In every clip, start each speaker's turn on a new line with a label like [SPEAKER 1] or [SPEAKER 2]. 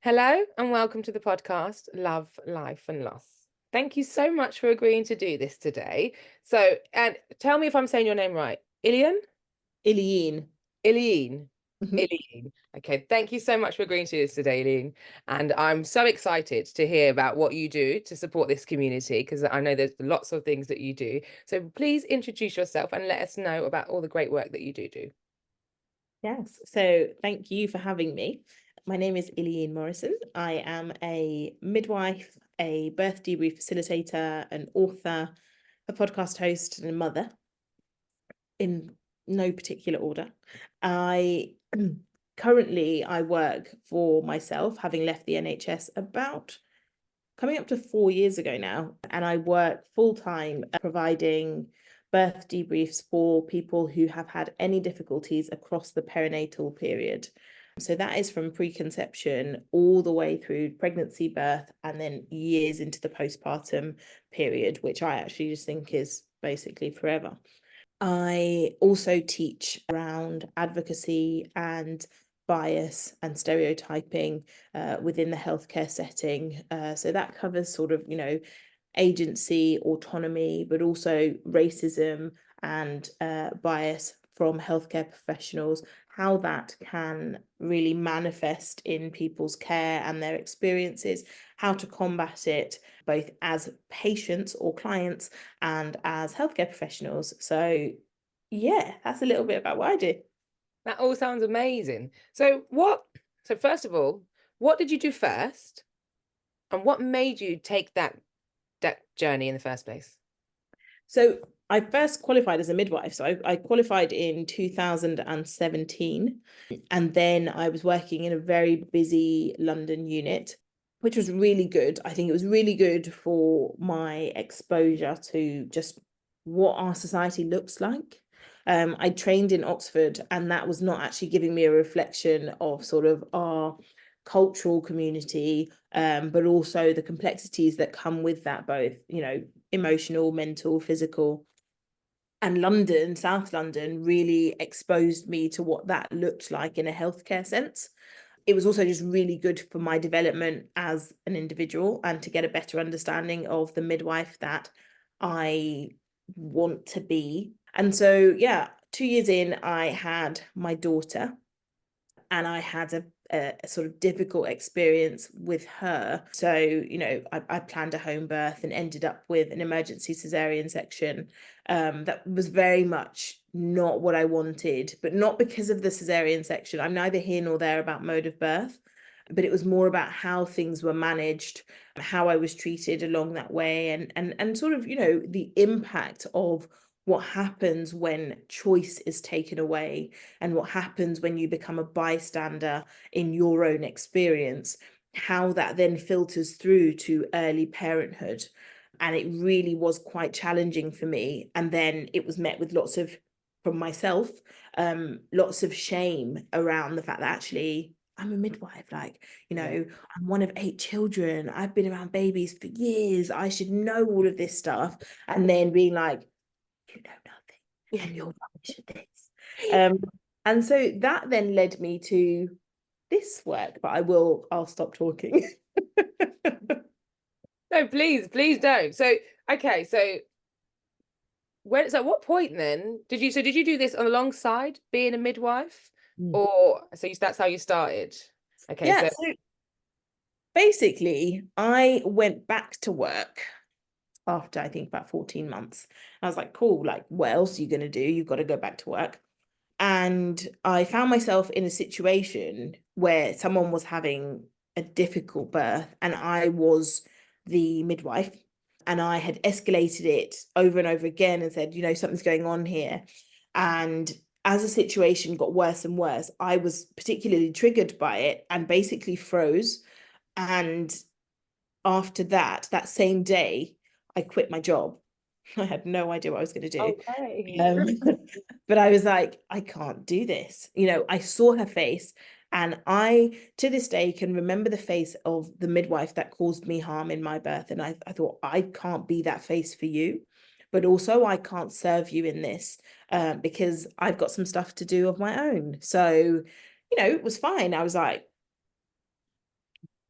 [SPEAKER 1] Hello and welcome to the podcast, Love, Life and Loss. Thank you so much for agreeing to do this today. And tell me if I'm saying your name right. Illiyin?
[SPEAKER 2] Illiyin.
[SPEAKER 1] Illiyin.
[SPEAKER 2] Mhm.
[SPEAKER 1] Illiyin. Okay, thank you so much for agreeing to do this today, Illiyin. And I'm so excited to hear about what you do to support this community because I know there's lots of things that you do. So please introduce yourself and let us know about all the great work that you do.
[SPEAKER 2] Yes, so thank you for having me. My name is Illiyin Morrison. I am a midwife, a birth debrief facilitator, an author, a podcast host, and a mother in no particular order. I currently I work for myself, having left the NHS about coming up to 4 years ago now, and I work full time providing birth debriefs for people who have had any difficulties across the perinatal period. So that is from preconception all the way through pregnancy, birth, and then years into the postpartum period, which I actually just think is basically forever. I also teach around advocacy and bias and stereotyping within the healthcare setting. So that covers sort of, agency, autonomy, but also racism and bias from healthcare professionals, how that can really manifest in people's care and their experiences, how to combat it, both as patients or clients and as healthcare professionals. So, yeah, that's a little bit about what I do.
[SPEAKER 1] That all sounds amazing. So first of all, what did you do first? And what made you take that journey in the first place?
[SPEAKER 2] So I first qualified as a midwife. So I qualified in 2017. And then I was working in a very busy London unit, which was really good. I think it was really good for my exposure to just what our society looks like. I trained in Oxford, and that was not actually giving me a reflection of sort of our cultural community, but also the complexities that come with that, both, emotional, mental, physical. And London, South London, really exposed me to what that looked like in a healthcare sense. It was also just really good for my development as an individual and to get a better understanding of the midwife that I want to be. And so, yeah, 2 years in, I had my daughter, and I had a sort of difficult experience with her. So, I planned a home birth and ended up with an emergency cesarean section that was very much not what I wanted, but not because of the cesarean section. I'm neither here nor there about mode of birth, but it was more about how things were managed, how I was treated along that way, and sort of, the impact of what happens when choice is taken away and what happens when you become a bystander in your own experience, how that then filters through to early parenthood. And it really was quite challenging for me. And then it was met with from myself, lots of shame around the fact that actually I'm a midwife. Like,
[SPEAKER 1] Yeah.
[SPEAKER 2] I'm one of 8 children. I've been around babies for years. I should know all of this stuff. And then being like, you know nothing and you're rubbish at this. Um, and so that then led me to this work, but I'll stop talking.
[SPEAKER 1] No, please don't. Okay, so at what point then did you do this alongside being a midwife?
[SPEAKER 2] Mm.
[SPEAKER 1] Or that's how you started? Okay,
[SPEAKER 2] Yeah,
[SPEAKER 1] so
[SPEAKER 2] so basically, I went back to work after I think about 14 months. I was like, cool, like, what else are you going to do? You've got to go back to work. And I found myself in a situation where someone was having a difficult birth, and I was the midwife. And I had escalated it over and over again and said, something's going on here. And as the situation got worse and worse, I was particularly triggered by it and basically froze. And after that same day, I quit my job. I had no idea what I was going to do.
[SPEAKER 1] okay.
[SPEAKER 2] Um, but I was like, I can't do this. I saw her face, and I, to this day, can remember the face of the midwife that caused me harm in my birth. And I thought, I can't be that face for you, but also I can't serve you in this because I've got some stuff to do of my own. So, it was fine. I was like,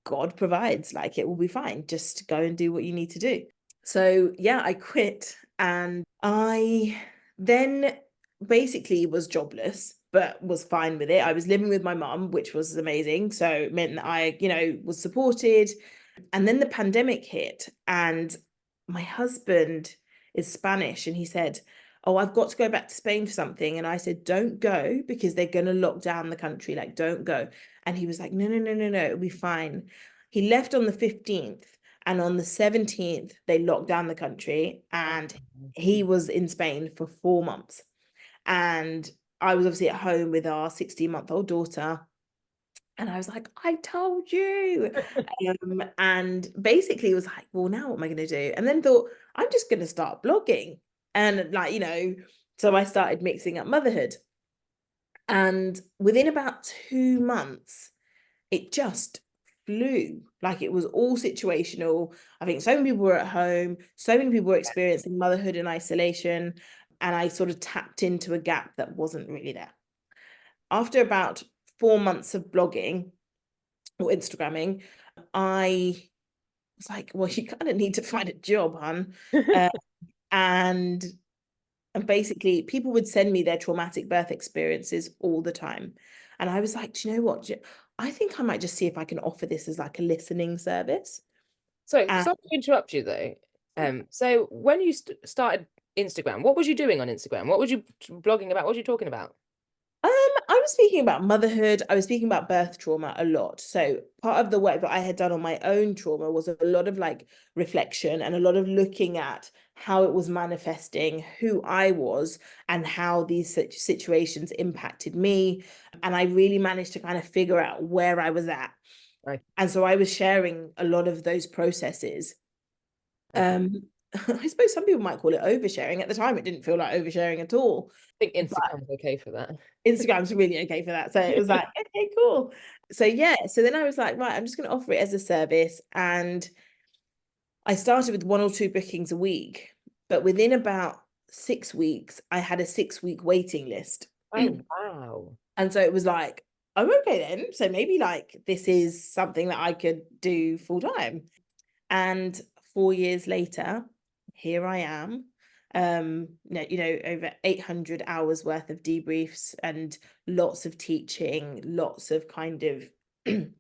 [SPEAKER 2] God provides, like it will be fine. Just go and do what you need to do. So yeah, I quit, and I then basically was jobless, but was fine with it. I was living with my mum, which was amazing. So it meant that I, was supported. And then the pandemic hit, and my husband is Spanish, and he said, "Oh, I've got to go back to Spain for something." And I said, "Don't go, because they're going to lock down the country. Like, don't go." And he was like, "No, no, no, no, no, it'll be fine." He left on the 15th, and on the 17th, they locked down the country, and he was in Spain for 4 months. And I was obviously at home with our 16-month-old daughter. And I was like, "I told you." And basically it was like, well, now what am I going to do? And then thought, I'm just going to start blogging. And like, so I started mixing up motherhood. And within about 2 months, it just flew. Like, it was all situational. I think so many people were at home, so many people were experiencing motherhood in isolation. And I sort of tapped into a gap that wasn't really there. After about 4 months of blogging or Instagramming, I was like, well, you kind of need to find a job, hun. Uh, and basically, people would send me their traumatic birth experiences all the time. And I was like, do you know what? I think I might just see if I can offer this as like a listening service.
[SPEAKER 1] So
[SPEAKER 2] And
[SPEAKER 1] sorry to interrupt you though. So when you started Instagram, what was you doing on Instagram? What was you blogging about? What was you talking about?
[SPEAKER 2] I was speaking about motherhood. I was speaking about birth trauma a lot. So part of the work that I had done on my own trauma was a lot of like reflection and a lot of looking at how it was manifesting, who I was, and how these situations impacted me. And I really managed to kind of figure out where I was at.
[SPEAKER 1] Right.
[SPEAKER 2] And so I was sharing a lot of those processes.
[SPEAKER 1] Okay.
[SPEAKER 2] Um, I suppose some people might call it oversharing. At the time, it didn't feel like oversharing at all.
[SPEAKER 1] I think
[SPEAKER 2] But
[SPEAKER 1] Instagram's okay for that.
[SPEAKER 2] Instagram's really okay for that. So it was like, okay, cool. So yeah, so then I was like, right, I'm just going to offer it as a service. And I started with 1 or 2 bookings a week, but within about 6 weeks, I had a 6 week waiting list.
[SPEAKER 1] Oh, wow.
[SPEAKER 2] And so it was like, oh, okay then. So maybe like this is something that I could do full time. And 4 years later, here I am. Over 800 hours worth of debriefs and lots of teaching, lots of kind of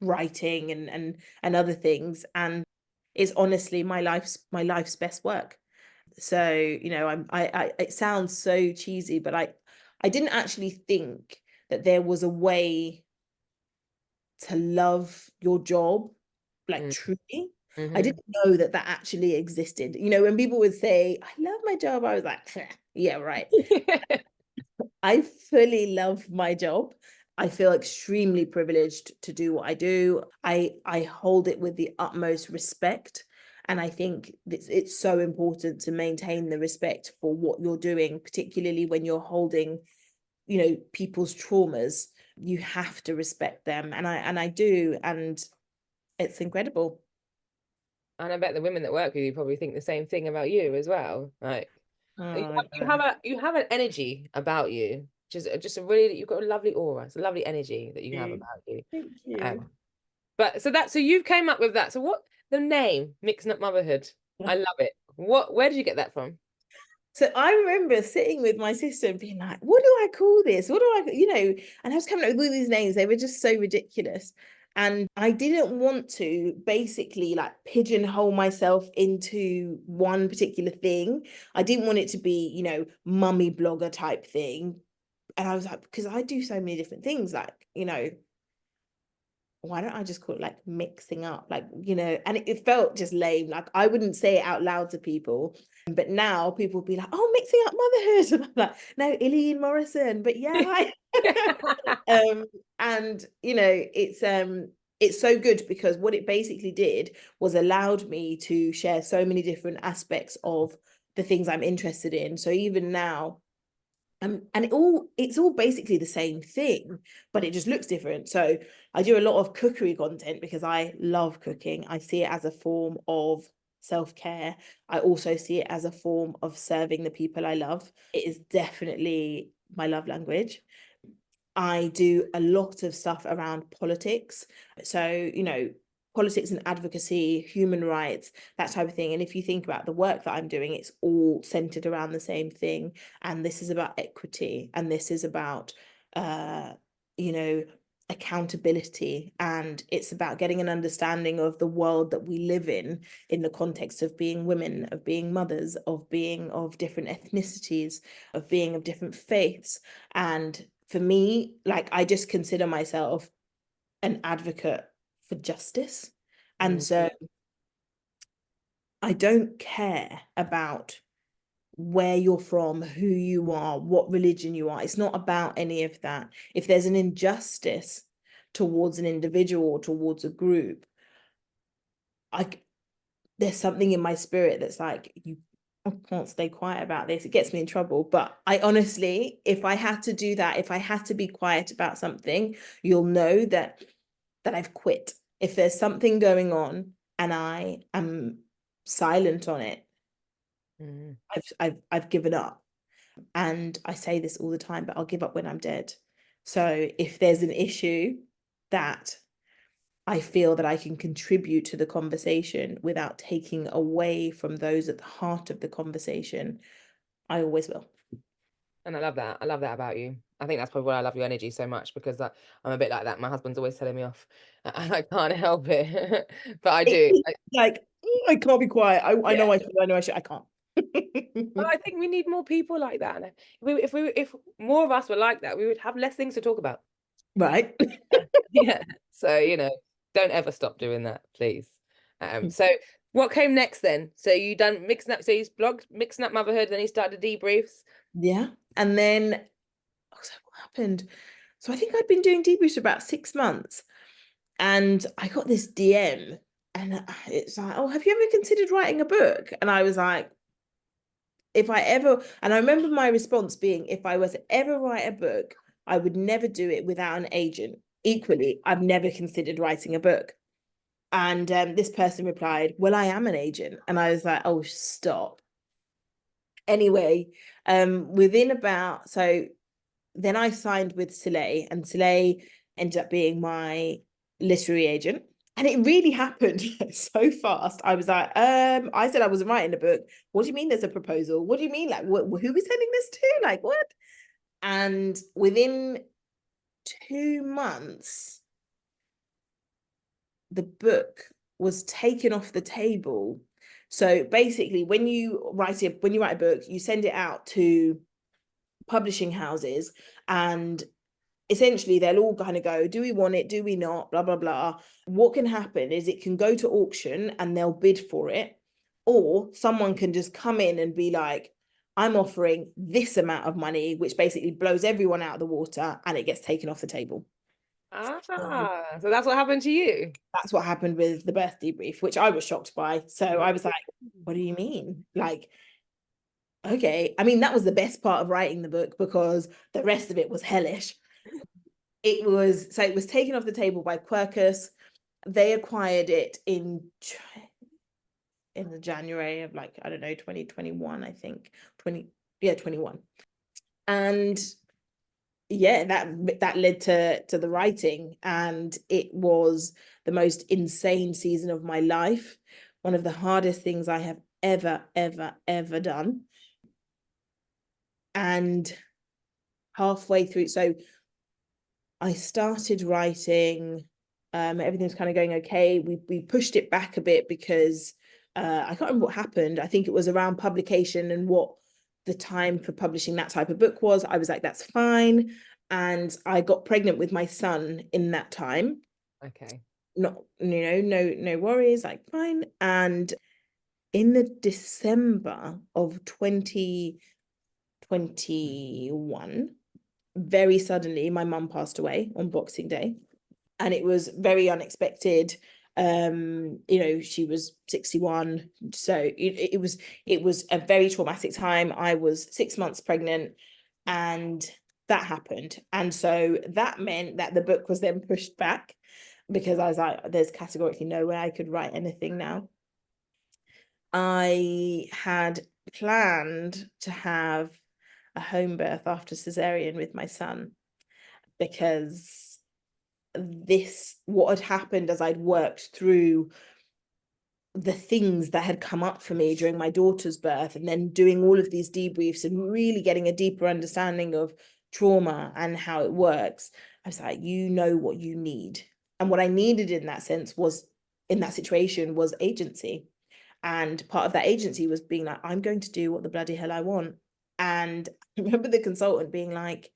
[SPEAKER 2] writing and other things. And it's honestly my life's best work. So, it sounds so cheesy, but I didn't actually think that there was a way to love your job, like
[SPEAKER 1] Mm.
[SPEAKER 2] truly. I
[SPEAKER 1] Hmm.
[SPEAKER 2] didn't know that that actually existed. When people would say, "I love my job," I was like, yeah, right. I fully love my job. I feel extremely privileged to do what I do. I hold it with the utmost respect. And I think it's so important to maintain the respect for what you're doing, particularly when you're holding, people's traumas. You have to respect them. And I do. And it's incredible.
[SPEAKER 1] And I bet the women that work with you probably think the same thing about you as well. Like you
[SPEAKER 2] Oh,
[SPEAKER 1] have, you have a you have an energy about you. Just a really you've got a lovely aura. It's a lovely energy that you have
[SPEAKER 2] you.
[SPEAKER 1] about you.
[SPEAKER 2] Thank you.
[SPEAKER 1] Um, but so you've came up with that. So what the name Mixing Up Motherhood? I love it. Where did you get that from?
[SPEAKER 2] So I remember sitting with my sister and being like, what do I call this? What do and I was coming up with all these names. They were just so ridiculous. And I didn't want to basically like pigeonhole myself into one particular thing. I didn't want it to be, mummy blogger type thing. And I was like, because I do so many different things, like, why don't I just call it like mixing up, like, and it felt just lame. Like, I wouldn't say it out loud to people, but now people will be like, oh, mixing up motherhood. And I'm like, no, Illiyin Morrison, but yeah, hi. And it's so good because what it basically did was allowed me to share so many different aspects of the things I'm interested in. So even now, and it's all basically the same thing, but it just looks different. So I do a lot of cookery content because I love cooking. I see it as a form of self-care. I also see it as a form of serving the people I love. It is definitely my love language. I do a lot of stuff around politics. So, politics and advocacy, human rights, that type of thing. And if you think about the work that I'm doing, it's all centered around the same thing. And this is about equity, and this is about, you know, accountability, and it's about getting an understanding of the world that we live in the context of being women, of being mothers, of being of different ethnicities, of being of different faiths. And for me, like, I just consider myself an advocate for justice. And
[SPEAKER 1] Mm.
[SPEAKER 2] so I don't care about where you're from, who you are, what religion you are. It's not about any of that. If there's an injustice towards an individual or towards a group, there's something in my spirit that's like, I can't stay quiet about this. It gets me in trouble. But I honestly, if I had to do that, if I had to be quiet about something, you'll know that I've quit. If there's something going on and I am silent on it,
[SPEAKER 1] Mm.
[SPEAKER 2] I've given up. And I say this all the time, but I'll give up when I'm dead. So if there's an issue that I feel that I can contribute to the conversation without taking away from those at the heart of the conversation, I always will.
[SPEAKER 1] And I love that. I love that about you. I think that's probably why I love your energy so much, because I'm a bit like that. My husband's always telling me off, and I can't help it. But I do.
[SPEAKER 2] Like, I can't be quiet. I
[SPEAKER 1] Yeah.
[SPEAKER 2] know I should. I know I should. I can't.
[SPEAKER 1] But I think we need more people like that. And if more of us were like that, we would have less things to talk about.
[SPEAKER 2] Right.
[SPEAKER 1] Yeah. So, don't ever stop doing that, please. So what came next then? So you done mixing up, so you blogged Mixing Up Motherhood, then you started debriefs.
[SPEAKER 2] Yeah. And then, so what happened? So I think I'd been doing debriefs for about 6 months, and I got this DM, and it's like, oh, have you ever considered writing a book? And I was like, if I ever, and I remember my response being, if I was to ever write a book, I would never do it without an agent. Equally, I've never considered writing a book. And this person replied, well, I am an agent. And I was like, oh, stop. Anyway, within about, so then I signed with Soleil, and Soleil ended up being my literary agent. And it really happened so fast. I was like, I said I wasn't writing a book. What do you mean there's a proposal? What do you mean? Like, who are we sending this to? Like, what? And within 2 months, the book was taken off the table. So basically, when you write a book, you send it out to publishing houses, and essentially they'll all kind of go, do we want it, do we not, blah blah blah. What can happen is it can go to auction and they'll bid for it, or someone can just come in and be like, I'm offering this amount of money, which basically blows everyone out of the water, and it gets taken off the table.
[SPEAKER 1] So that's what happened to you.
[SPEAKER 2] That's what happened with the birth debrief, which I was shocked by. So I was like, what do you mean? Like, okay. I mean, that was the best part of writing the book, because the rest of it was hellish. It was taken off the table by Quercus. They acquired it in the January of, like, I don't know, 2021, I think. 21. And yeah, that led to the writing, and it was the most insane season of my life. One of the hardest things I have ever done. And halfway through, so I started writing, everything was kind of going okay. We pushed it back a bit because I can't remember what happened. I think it was around publication and what the time for publishing that type of book was. I was like, that's fine. And I got pregnant with my son in that time.
[SPEAKER 1] Okay.
[SPEAKER 2] Not, no worries, like, fine. And in the December of 2021, very suddenly, my mum passed away on Boxing Day, and it was very unexpected. She was 61, so it was a very traumatic time. I was 6 months pregnant, and that happened, and so that meant that the book was then pushed back, because I was like, there's categorically no way I could write anything now. I had planned to have a home birth after cesarean with my son, because what had happened as I'd worked through the things that had come up for me during my daughter's birth, and then doing all of these debriefs and really getting a deeper understanding of trauma and how it works. I was like, you know what you need. And what I needed in that sense was, in that situation, was agency. And part of that agency was being like, I'm going to do what the bloody hell I want. And I remember the consultant being like,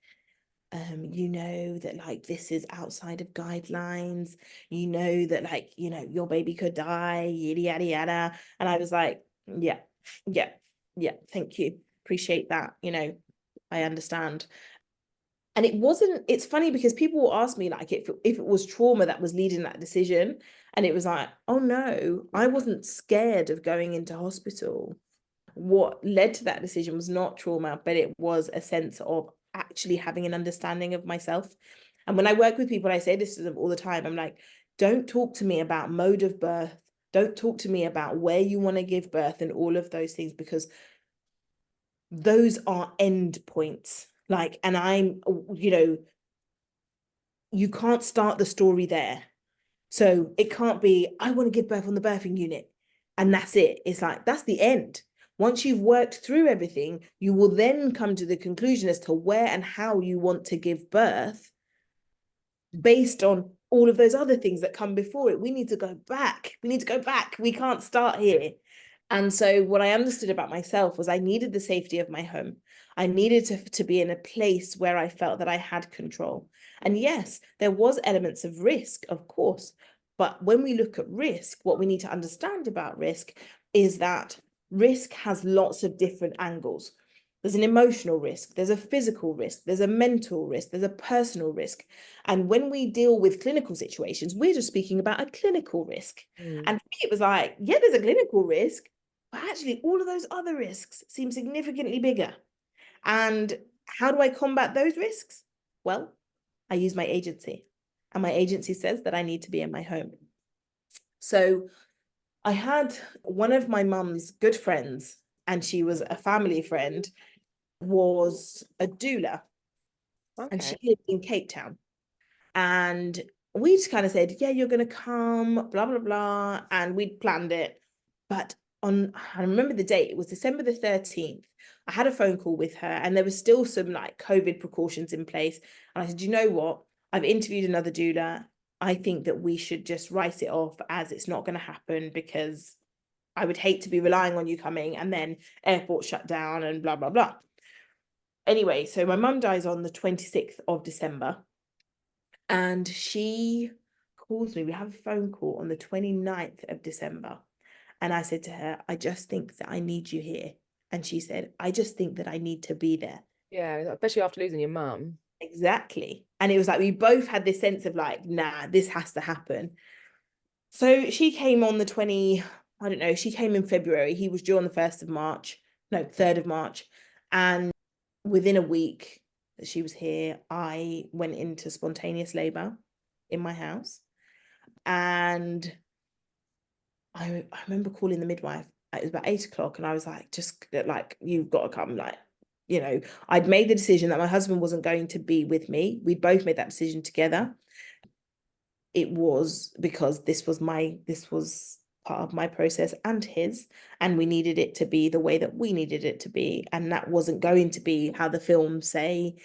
[SPEAKER 2] you know that like this is outside of guidelines, you know that like, you know, your baby could die, yada yada yada. And I was like, yeah, yeah, yeah, thank you. Appreciate that. You know, I understand. And it's funny because people will ask me like if it was trauma that was leading that decision. And it was like, oh no, I wasn't scared of going into hospital. What led to that decision was not trauma, but it was a sense of actually having an understanding of myself. And when I work with people, I say this to them all the time. I'm like, don't talk to me about mode of birth. Don't talk to me about where you want to give birth and all of those things, because those are end points. Like, and I'm, you know, you can't start the story there. So it can't be, I want to give birth on the birthing unit. And that's it. It's like, that's the end. Once you've worked through everything, you will then come to the conclusion as to where and how you want to give birth based on all of those other things that come before it. We need to go back. We need to go back. We can't start here. And so what I understood about myself was I needed the safety of my home. I needed to be in a place where I felt that I had control. And yes, there was elements of risk, of course. But when we look at risk, what we need to understand about risk is that risk has lots of different angles. There's an emotional risk, there's a physical risk, there's a mental risk, there's a personal risk. And when we deal with clinical situations, we're just speaking about a clinical risk.
[SPEAKER 1] Mm.
[SPEAKER 2] And for me, it was like, yeah, there's a clinical risk, but actually all of those other risks seem significantly bigger. And how do I combat those risks? Well, I use my agency. And my agency says that I need to be in my home. So I had one of my mum's good friends, and she was a family friend, was a doula, and she
[SPEAKER 1] Okay.
[SPEAKER 2] lived in Cape Town. And we just kind of said, yeah, you're going to come, blah, blah, blah. And we'd planned it. But I remember the date, it was December the 13th. I had a phone call with her, and there was still some like COVID precautions in place. And I said, you know what? I've interviewed another doula. I think that we should just write it off as it's not going to happen, because I would hate to be relying on you coming and then airport shut down and blah, blah, blah. Anyway, so my mum dies on the 26th of December. And she calls me. We have a phone call on the 29th of December. And I said to her, I just think that I need you here. And she said, I just think that I need to be there.
[SPEAKER 1] Yeah, especially after losing your mum.
[SPEAKER 2] Exactly. And it was like we both had this sense of like, nah, this has to happen. So she came on the 20, I don't know, she came in February. He was due on the 1st of March, no, 3rd of March. And within a week that she was here, I went into spontaneous labor in my house. And I remember calling the midwife. It was about 8 o'clock, and I was like, just like, you've got to come. Like, you know, I'd made the decision that my husband wasn't going to be with me. We'd both made that decision together. It was because this was part of my process and his, and we needed it to be the way that we needed it to be, and that wasn't going to be how the films say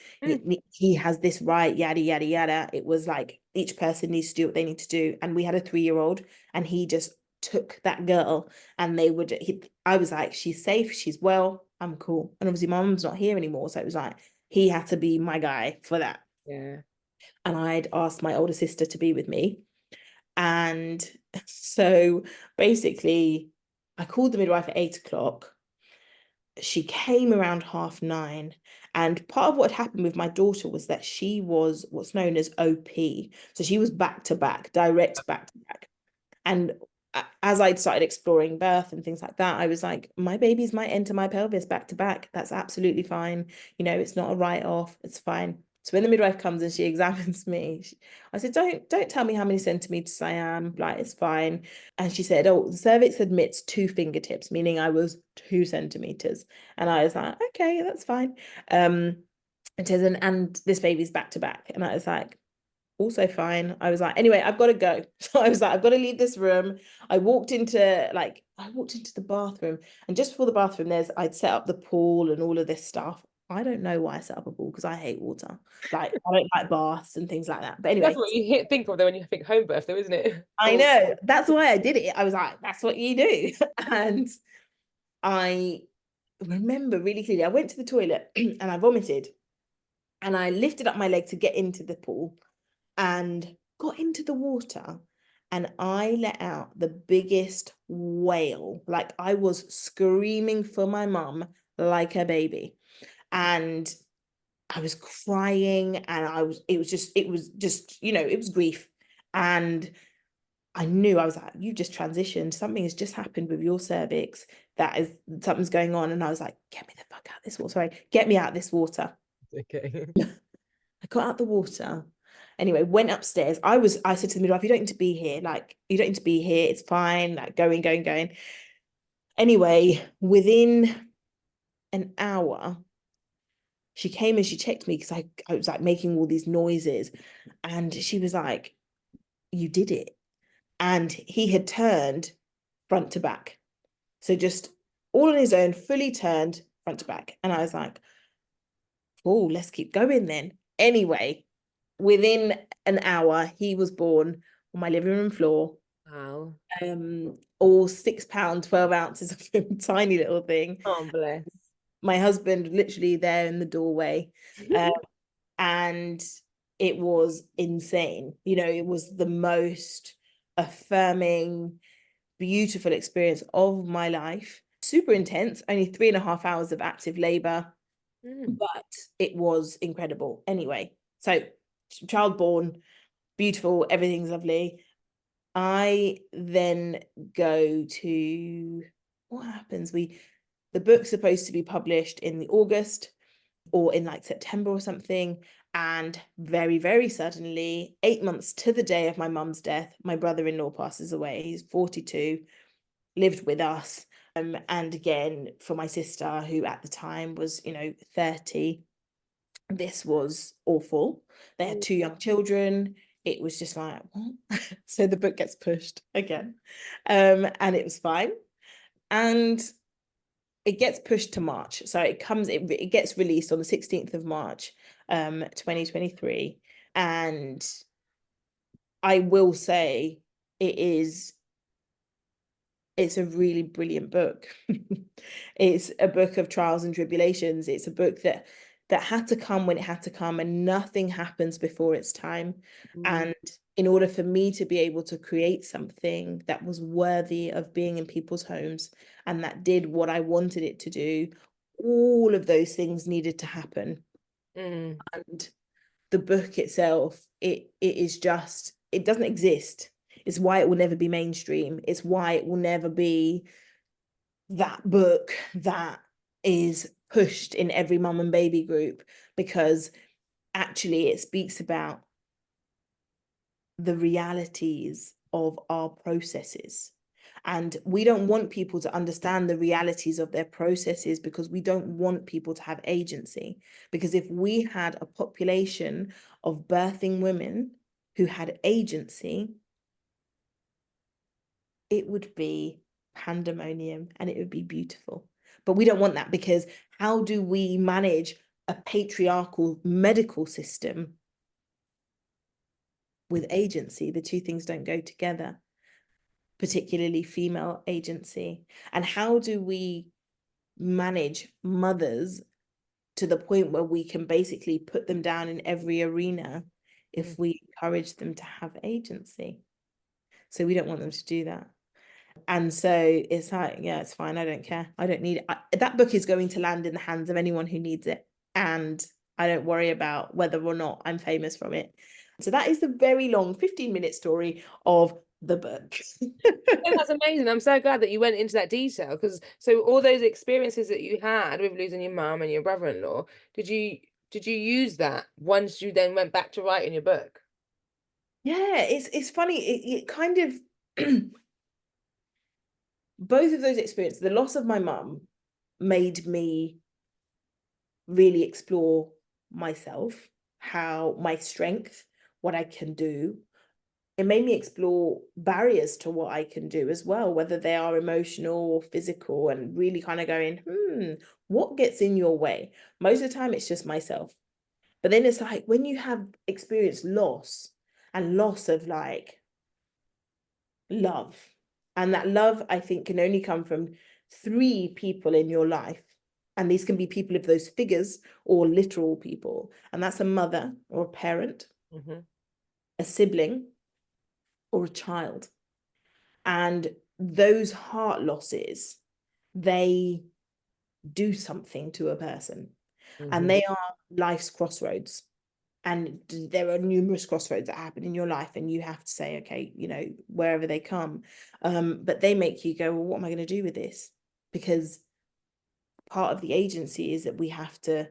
[SPEAKER 2] he has this right, yada yada yada. It was like each person needs to do what they need to do, and we had a 3-year-old, and he just took that girl, and I was like, she's safe, she's well, I'm cool. And obviously my mum's not here anymore, so it was like he had to be my guy for that.
[SPEAKER 1] Yeah.
[SPEAKER 2] And I'd asked my older sister to be with me. And so basically, I called the midwife at 8 o'clock. She came around 9:30. And part of what happened with my daughter was that she was what's known as OP. So she was back to back, direct back to back. And as I'd started exploring birth and things like that, I was like, my babies might enter my pelvis back to back. That's absolutely fine. You know, it's not a write-off. It's fine. So when the midwife comes and she examines me, I said, don't tell me how many centimeters I am. Like, it's fine. And she said, oh, the cervix admits 2 fingertips, meaning I was 2 centimeters. And I was like, okay, that's fine. It says, and this baby's back to back. And I was like, Also fine. I was like, anyway, I've got to go. So I was like, I've got to leave this room. I walked into the bathroom, and just before the bathroom, I'd set up the pool and all of this stuff. I don't know why I set up a pool because I hate water. Like I don't like baths and things like that. But
[SPEAKER 1] That's
[SPEAKER 2] anyway,
[SPEAKER 1] what you think of though when you think home birth, though, isn't it?
[SPEAKER 2] I
[SPEAKER 1] Cool.
[SPEAKER 2] know that's why I did it. I was like, that's what you do. And I remember really clearly, I went to the toilet and I vomited, and I lifted up my leg to get into the pool and got into the water, and I let out the biggest wail. Like I was screaming for my mum like a baby. And I was crying, and it was just, it was grief. And I knew, I was like, you just transitioned. Something has just happened with your cervix. Something's going on. And I was like, get me the fuck out of this water. Sorry, get me out of this water.
[SPEAKER 1] Okay.
[SPEAKER 2] I got out the water. Anyway, went upstairs. I said to the midwife, you don't need to be here. Like, you don't need to be here. It's fine. Like, going. Anyway, within an hour, she came and she checked me because I was like making all these noises. And she was like, you did it. And he had turned front to back. So just all on his own, fully turned front to back. And I was like, oh, let's keep going then. Anyway, within an hour, he was born on my living room floor.
[SPEAKER 1] Wow.
[SPEAKER 2] All 6 pounds, 12 ounces of him, tiny little thing.
[SPEAKER 1] Oh, bless.
[SPEAKER 2] My husband literally there in the doorway. Um, and it was insane. It was the most affirming, beautiful experience of my life. Super intense, only 3.5 hours of active labor,
[SPEAKER 1] Mm.
[SPEAKER 2] but it was incredible. Anyway, so child born, beautiful, everything's lovely. I then go to what happens? The book's supposed to be published in the August or in like September or something. And very, very suddenly, 8 months to the day of my mum's death, my brother-in-law passes away. He's 42, lived with us. And again, for my sister, who at the time was, 30, this was awful. They had
[SPEAKER 1] Mm.
[SPEAKER 2] 2 young children. It was just like, what? So the book gets pushed again. And it was fine. And it gets pushed to March. So it gets released on the 16th of March, 2023. And I will say it's a really brilliant book. It's a book of trials and tribulations. It's a book that had to come when it had to come, and nothing happens before its time.
[SPEAKER 1] Mm.
[SPEAKER 2] And in order for me to be able to create something that was worthy of being in people's homes and that did what I wanted it to do, all of those things needed to happen.
[SPEAKER 1] Mm.
[SPEAKER 2] And the book itself, it doesn't exist. It's why it will never be mainstream. It's why it will never be that book that is pushed in every mum and baby group, because actually it speaks about the realities of our processes. And we don't want people to understand the realities of their processes because we don't want people to have agency. Because if we had a population of birthing women who had agency, it would be pandemonium and it would be beautiful. But we don't want that, because how do we manage a patriarchal medical system with agency? The two things don't go together, particularly female agency. And how do we manage mothers to the point where we can basically put them down in every arena if we encourage them to have agency? So we don't want them to do that. And so it's like, yeah, it's fine. I don't care. I don't need it. That book is going to land in the hands of anyone who needs it. And I don't worry about whether or not I'm famous from it. So that is the very long 15-minute story of the book.
[SPEAKER 1] Yeah, that's amazing. I'm so glad that you went into that detail because so all those experiences that you had with losing your mum and your brother-in-law, did you use that once you then went back to writing your book?
[SPEAKER 2] Yeah, it's funny. It kind of both of those experiences, the loss of my mum made me really explore myself, how my strength, what I can do. It made me explore barriers to what I can do as well, whether they are emotional or physical, and really kind of going, what gets in your way? Most of the time, it's just myself. But then it's like when you have experienced loss, and loss of like love, and that love, I think, can only come from three people in your life. And these can be people of those figures or literal people. And that's a mother or a parent, a sibling, or a child. And those heart losses, they do something to a person. And they are life's crossroads. And there are numerous crossroads that happen in your life, and you have to say, okay, you know, wherever they come. But they make you go, well, what am I going to do with this? Because part of the agency is that we have to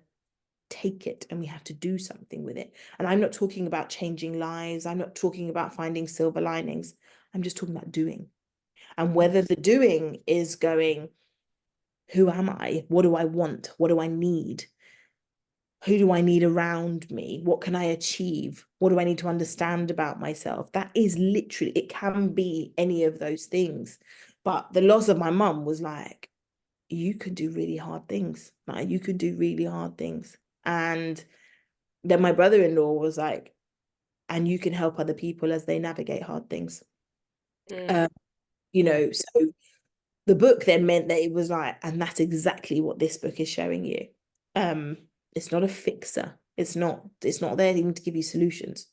[SPEAKER 2] take it and we have to do something with it. And I'm not talking about changing lives. I'm not talking about finding silver linings. I'm just talking about doing. And whether the doing is going, who am I? What do I want? What do I need? Who do I need around me? What can I achieve? What do I need to understand about myself? That is literally, it can be any of those things. But the loss of my mum was like, you could do really hard things. Like, you could do really hard things. And then my brother-in-law was like, and you can help other people as they navigate hard things. You know, so the book then meant that it was like, and that's exactly what this book is showing you. It's not a fixer. It's not there even to give you solutions.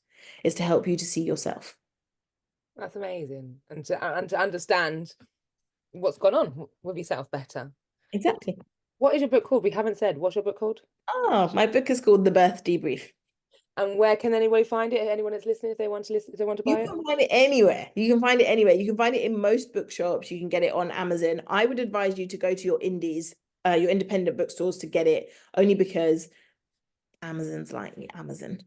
[SPEAKER 2] It's to help you to see yourself.
[SPEAKER 1] That's amazing. And to understand what's gone on with yourself better.
[SPEAKER 2] Exactly.
[SPEAKER 1] What is your book called? We haven't said. What's your book called?
[SPEAKER 2] Oh, my book is called The Birth Debrief.
[SPEAKER 1] And where can anybody find it? Anyone that's listening, if they want to listen, if they want to
[SPEAKER 2] You
[SPEAKER 1] buy it?
[SPEAKER 2] can find it anywhere. You can find it anywhere. You can find it in most bookshops. You can get it on Amazon. I would advise you to go to your indies, your independent bookstores to get it, only because Amazon's like Amazon.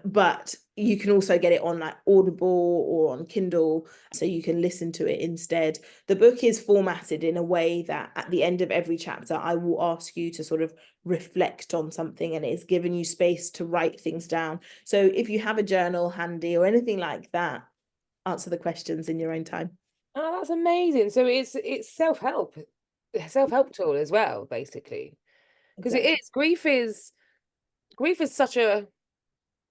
[SPEAKER 2] But you can also get it on like Audible or on Kindle, so you can listen to it instead. The book is formatted in a way that at the end of every chapter, I will ask you to sort of reflect on something, and it's given you space to write things down. So if you have a journal handy or anything like that, answer the questions in your own time.
[SPEAKER 1] Oh, that's amazing. So it's self-help tool as well, basically. Because it
[SPEAKER 2] Exactly.
[SPEAKER 1] is grief is such a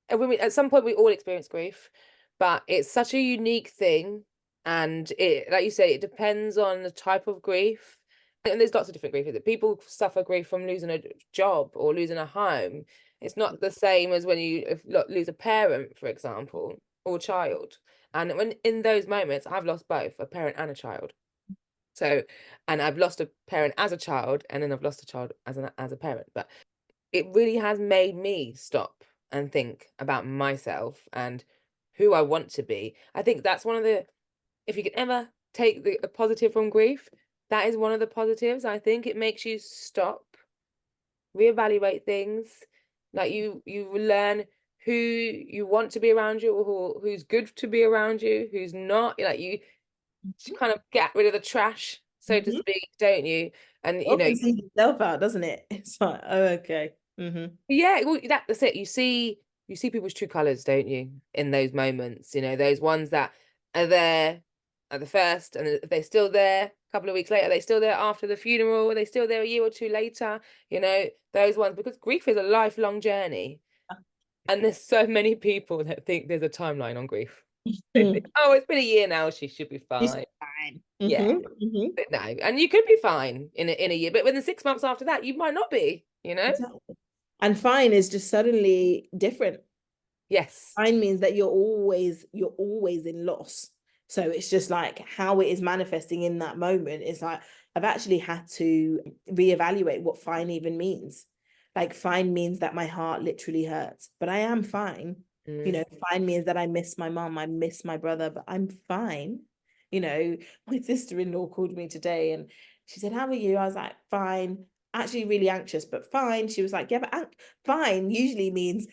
[SPEAKER 1] at some point we all experience grief, but it's such a unique thing. And it, like you say, it depends on the type of grief. And there's lots of different grief that people suffer grief from losing a job or losing a home. It's not the same as when you lose a parent, for example, or a child. And when in those moments, I've lost both a parent and a child. So, and I've lost a parent as a child, and then I've lost a child as a parent. But it really has made me stop and think about myself and who I want to be. I think that's one of the, if you can ever take a positive from grief, that is one of the positives. I think it makes you stop, reevaluate things. Like you learn who you want to be around you, or who's good to be around you, who's not. Like you kind of get rid of the trash, so to
[SPEAKER 2] Mm-hmm.
[SPEAKER 1] speak, don't you? And
[SPEAKER 2] It often sees yourself out, doesn't it? It's like, oh, okay. Mm-hmm.
[SPEAKER 1] yeah, well, that's it. You see people's true colors, don't you? In those moments, those ones that are there at the first, and if they're still there a couple of weeks later, are they still there after the funeral? Are they still there a year or two later? Those ones, because grief is a lifelong journey, and there's so many people that think there's a timeline on grief. They think, oh, it's been a year now, she should be
[SPEAKER 2] She's
[SPEAKER 1] fine.
[SPEAKER 2] fine.
[SPEAKER 1] Yeah,
[SPEAKER 2] Mm-hmm. Mm-hmm.
[SPEAKER 1] but no, and you could be fine in a year, but within 6 months after that, you might not be.
[SPEAKER 2] Exactly. And fine is just suddenly different.
[SPEAKER 1] Yes.
[SPEAKER 2] Fine means that you're always in loss. So it's just like how it is manifesting in that moment. It's like I've actually had to reevaluate what fine even means. Like fine means that my heart literally hurts, but I am fine.
[SPEAKER 1] Mm.
[SPEAKER 2] Fine means that I miss my mom, I miss my brother, but I'm fine. My sister-in-law called me today and she said, "How are you?" I was like, "Fine." Actually really anxious, but fine. She was like, "Yeah, but fine usually means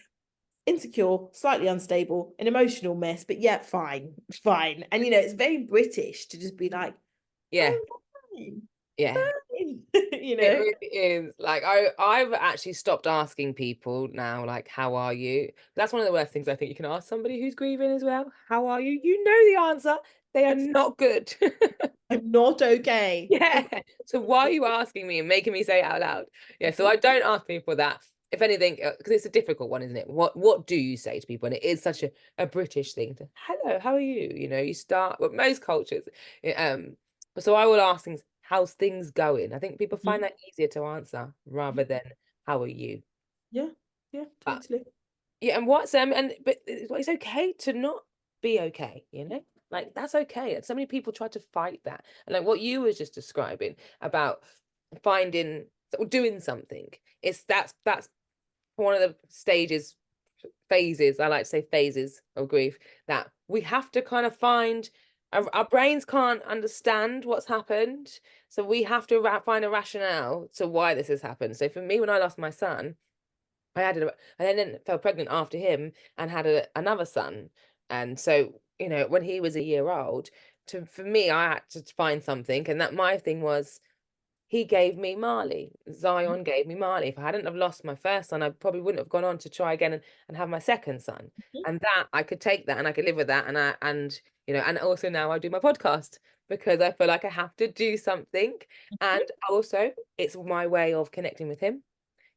[SPEAKER 2] insecure, slightly unstable, an emotional mess, but yeah, fine, fine." And it's very British to just be like,
[SPEAKER 1] Yeah.
[SPEAKER 2] "I'm fine,
[SPEAKER 1] Yeah.
[SPEAKER 2] fine." you
[SPEAKER 1] It
[SPEAKER 2] know?
[SPEAKER 1] really is. Like I've actually stopped asking people now, like, how are you? That's one of the worst things I think you can ask somebody who's grieving as well. How are you? You know the answer. They are not good.
[SPEAKER 2] I'm not okay.
[SPEAKER 1] Yeah. So why are you asking me and making me say it out loud? Yeah. So I don't ask people that. If anything, because it's a difficult one, isn't it? What do you say to people? And it is such a British thing to, hello, how are you? You know, you start with most cultures. So I will ask things, how's things going? I think people find
[SPEAKER 2] Mhm.
[SPEAKER 1] that easier to answer rather than how are you?
[SPEAKER 2] Yeah, yeah,
[SPEAKER 1] But
[SPEAKER 2] totally.
[SPEAKER 1] yeah, and but it's okay to not be okay, you know? Like that's okay. And so many people try to fight that. And like what you was just describing about finding or doing something. That's one of the phases, I like to say phases of grief, that we have to kind of find our brains can't understand what's happened. So we have to find a rationale to why this has happened. So for me, when I lost my son, I then fell pregnant after him and had another son. And so, you know, when he was a year old, for me, I had to find something. And that my thing was, he gave me Marley. Zion gave me Marley. If I hadn't have lost my first son, I probably wouldn't have gone on to try again and have my second son.
[SPEAKER 2] Mhm.
[SPEAKER 1] And that I could take that and I could live with that. And you know, and also now I do my podcast because I feel like I have to do something. And also it's my way of connecting with him,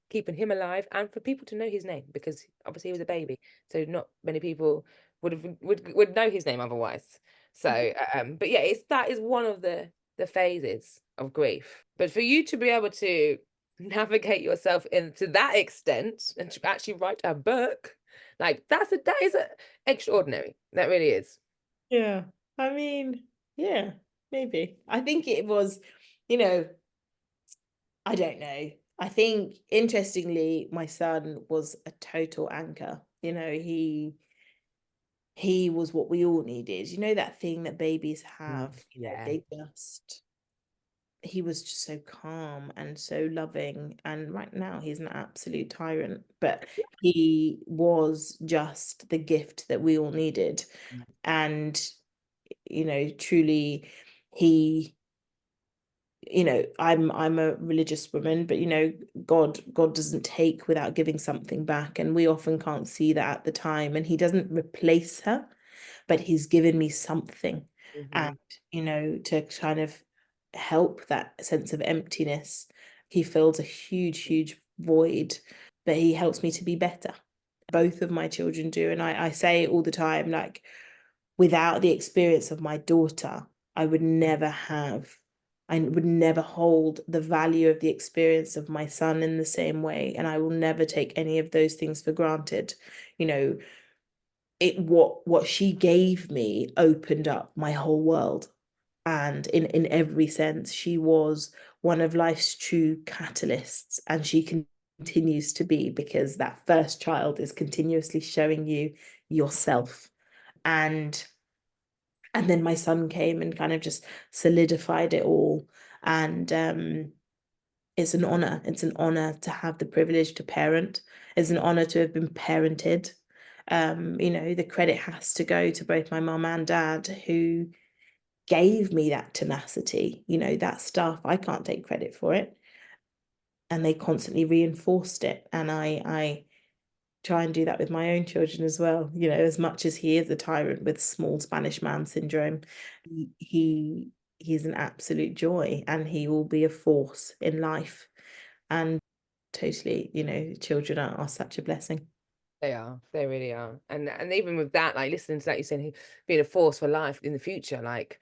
[SPEAKER 1] keeping him alive, and for people to know his name because obviously he was a baby, so not many people would know his name otherwise. So, but yeah, it's that is one of the phases of grief. But for you to be able to navigate yourself into that extent and to actually write a book, like that is extraordinary. That really is.
[SPEAKER 2] Yeah. I mean, yeah, maybe. I think it was, you know, I don't know. I think interestingly, my son was a total anchor. You know, he was what we all needed. You know, that thing that babies have, you know,
[SPEAKER 1] Yeah.
[SPEAKER 2] they just he was just so calm and so loving. And right now he's an absolute tyrant, but he was just the gift that we all needed. And, you know, truly he, you know, I'm a religious woman, but you know, God doesn't take without giving something back. And we often can't see that at the time. And he doesn't replace her, but he's given me something. And,
[SPEAKER 1] Hmm.
[SPEAKER 2] you know, to kind of help that sense of emptiness, he fills a huge, huge void, but he helps me to be better. Both of my children do. And I say it all the time, like, without the experience of my daughter, I would never have, I would never hold the value of the experience of my son in the same way. And I will never take any of those things for granted. You know, what she gave me opened up my whole world. And in every sense, she was one of life's true catalysts, and she continues to be, because that first child is continuously showing you yourself. And then my son came and kind of just solidified it all. And it's an honor. It's an honor to have the privilege to parent. It's an honor to have been parented. You know, the credit has to go to both my mum and dad, who gave me that tenacity. You know, that stuff, I can't take credit for it. And they constantly reinforced it. And I try and do that with my own children as well. You know, as much as he is a tyrant with small Spanish man syndrome, he he's an absolute joy, and he will be a force in life. And totally, you know, children are such a blessing.
[SPEAKER 1] They are. They really are. And even with that, like listening to that, you're saying being a force for life in the future, like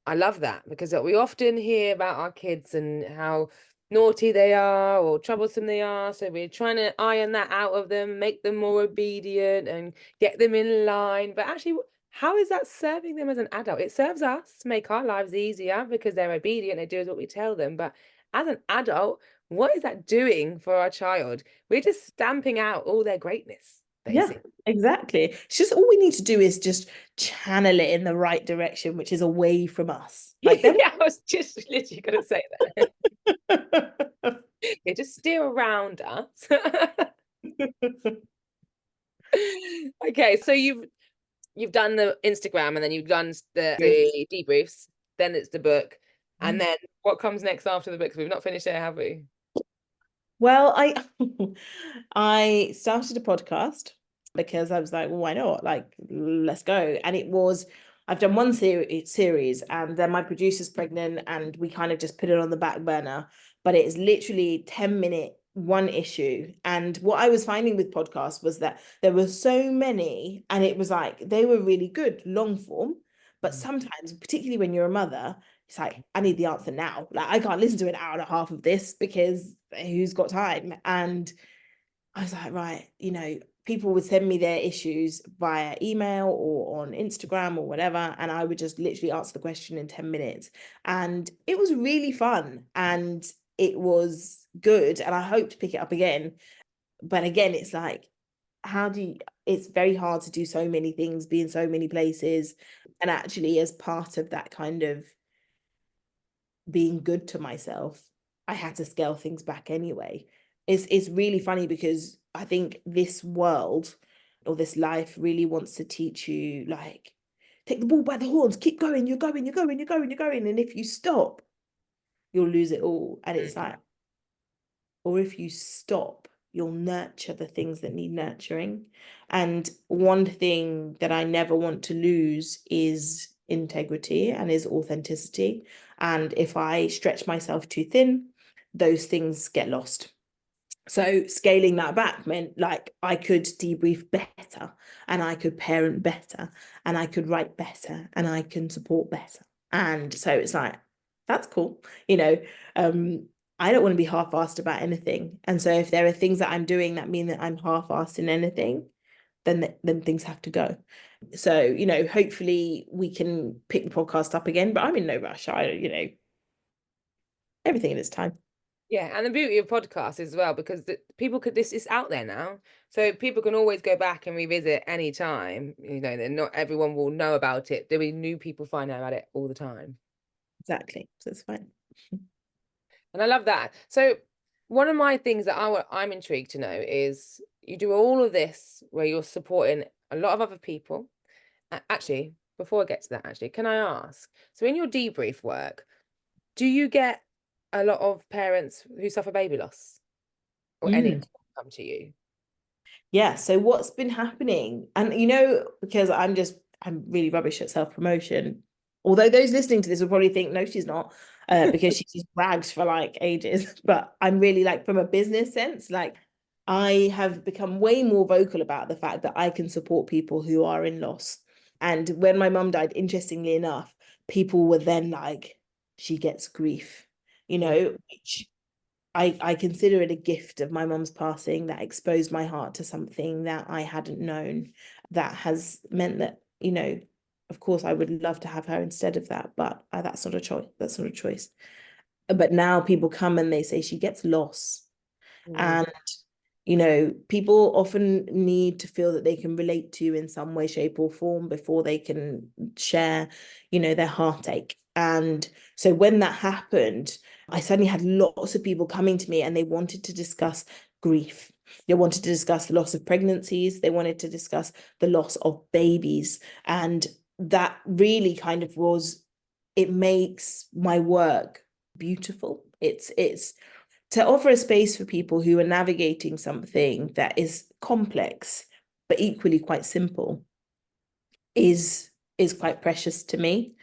[SPEAKER 1] I love that because we often hear about our kids and how naughty they are or troublesome they are. So we're trying to iron that out of them, make them more obedient and get them in line. But actually, how is that serving them as an adult? It serves us to make our lives easier because they're obedient, they do as what we tell them. But as an adult, what is that doing for our child? We're just stamping out all their greatness,
[SPEAKER 2] Yeah,
[SPEAKER 1] basically.
[SPEAKER 2] exactly. It's just, all we need to do is just channel it in the right direction, which is away from us. Like then.
[SPEAKER 1] Yeah, I was just literally going to say that. Yeah, just steer around us. Okay, so you've done the Instagram and then you've done the debriefs, then it's the book. And then what comes next after the book? 'Cause we've not finished there, have we?
[SPEAKER 2] Well, I I started a podcast because I was like, well, why not? Like, let's go. And it was, I've done one series, and then my producer's pregnant, and we kind of just put it on the back burner. But it's literally 10-minute one issue. And what I was finding with podcasts was that there were so many, and it was like they were really good long form. But sometimes, particularly when you're a mother, it's like, I need the answer now. Like, I can't listen to an hour and a half of this because who's got time? And I was like, right, people would send me their issues via email or on Instagram or whatever, and I would just literally answer the question in 10 minutes. And it was really fun and it was good. And I hope to pick it up again. But again, it's like, it's very hard to do so many things, be in so many places. And actually, as part of that kind of being good to myself, I had to scale things back anyway. It's really funny because I think this world or this life really wants to teach you, like, take the ball by the horns, keep going, you're going, you're going, you're going, you're going. And if you stop, you'll lose it all. And it's like, or if you stop, you'll nurture the things that need nurturing. And one thing that I never want to lose is integrity and is authenticity. And if I stretch myself too thin, those things get lost. So scaling that back meant like I could debrief better, and I could parent better, and I could write better, and I can support better. And so it's like, that's cool. I don't want to be half-assed about anything. And so if there are things that I'm doing that mean that I'm half-assed in anything, then things have to go. So, hopefully we can pick the podcast up again, but I'm in no rush. Everything in its time.
[SPEAKER 1] Yeah, and the beauty of podcasts as well, because people could, this is out there now, so people can always go back and revisit any time. Not everyone will know about it. There'll be new people finding out about it all the time.
[SPEAKER 2] Exactly. So it's fine.
[SPEAKER 1] And I love that. So one of my things that I'm intrigued to know is you do all of this where you're supporting a lot of other people. Actually, before I get to that, actually, can I ask? So in your debrief work, do you get a lot of parents who suffer baby loss or any come to you?
[SPEAKER 2] Yeah. So what's been happening, and because I'm really rubbish at self-promotion, although those listening to this will probably think, no, she's not, because she just brags for like ages. But I'm really, like, from a business sense, like, I have become way more vocal about the fact that I can support people who are in loss. And when my mum died, interestingly enough, people were then like, she gets grief, which I consider it a gift of my mum's passing that exposed my heart to something that I hadn't known, that has meant that, of course I would love to have her instead of that, but that's not a choice. That's not a choice. But now people come and they say she gets lost. And people often need to feel that they can relate to you in some way, shape, or form before they can share, their heartache. And so when that happened, I suddenly had lots of people coming to me and they wanted to discuss grief. They wanted to discuss the loss of pregnancies. They wanted to discuss the loss of babies. And that really kind of it makes my work beautiful. It's to offer a space for people who are navigating something that is complex but equally quite simple is quite precious to me.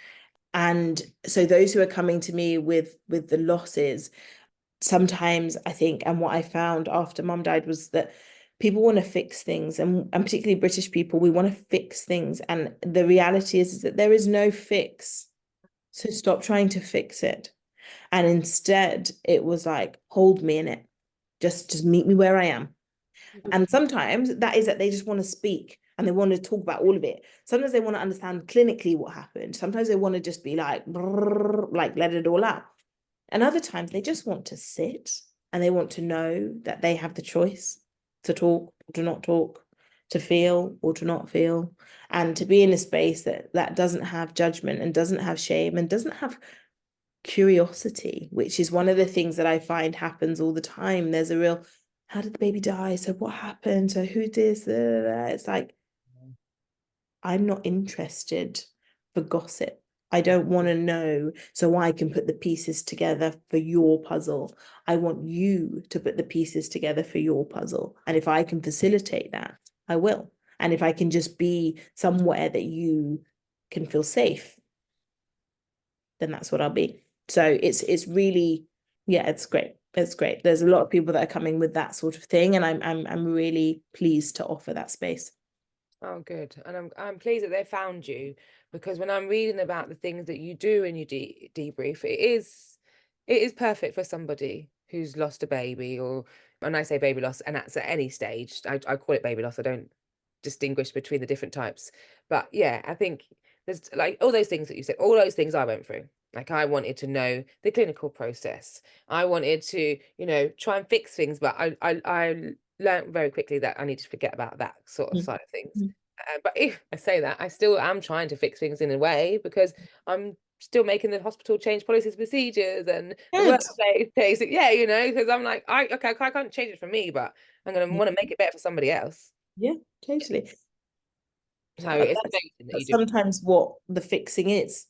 [SPEAKER 2] And so those who are coming to me with the losses, sometimes I think, and what I found after mum died was that people want to fix things, and particularly British people, we want to fix things, and the reality is that there is no fix. So stop trying to fix it. And instead it was like, hold me in it. Just meet me where I am. And sometimes that is that they just want to speak and they want to talk about all of it. Sometimes they want to understand clinically what happened. Sometimes they want to just be like, like, let it all out. And other times they just want to sit and they want to know that they have the choice to talk or to not talk, to feel or to not feel, and to be in a space that doesn't have judgment and doesn't have shame and doesn't have curiosity, which is one of the things that I find happens all the time. There's a real, how did the baby die? So what happened? So who did this? It's like, I'm not interested for gossip. I don't want to know so I can put the pieces together for your puzzle. I want you to put the pieces together for your puzzle. And if I can facilitate that, I will. And if I can just be somewhere that you can feel safe, then that's what I'll be. So it's really, yeah, it's great. It's great. There's a lot of people that are coming with that sort of thing, and I'm really pleased to offer that space.
[SPEAKER 1] Oh, good. And I'm pleased that they found you, because when I'm reading about the things that you do in your debrief, it is perfect for somebody who's lost a baby, or when I say baby loss, and that's at any stage. I call it baby loss. I don't distinguish between the different types. But yeah, I think there's like all those things that you said, all those things I went through. Like I wanted to know the clinical process. I wanted to, try and fix things, but I learned very quickly that I need to forget about that sort of
[SPEAKER 2] Mm.
[SPEAKER 1] side of things. But if I say that, I still am trying to fix things in a way, because I'm still making the hospital change policies, procedures, and the
[SPEAKER 2] Good.
[SPEAKER 1] workplace things. Yeah, because I'm like, okay, I can't change it for me, but I'm gonna want to make it better for somebody else.
[SPEAKER 2] Yeah, totally.
[SPEAKER 1] So
[SPEAKER 2] But
[SPEAKER 1] it's
[SPEAKER 2] that's,
[SPEAKER 1] amazing that you
[SPEAKER 2] that's
[SPEAKER 1] do.
[SPEAKER 2] sometimes what the fixing is.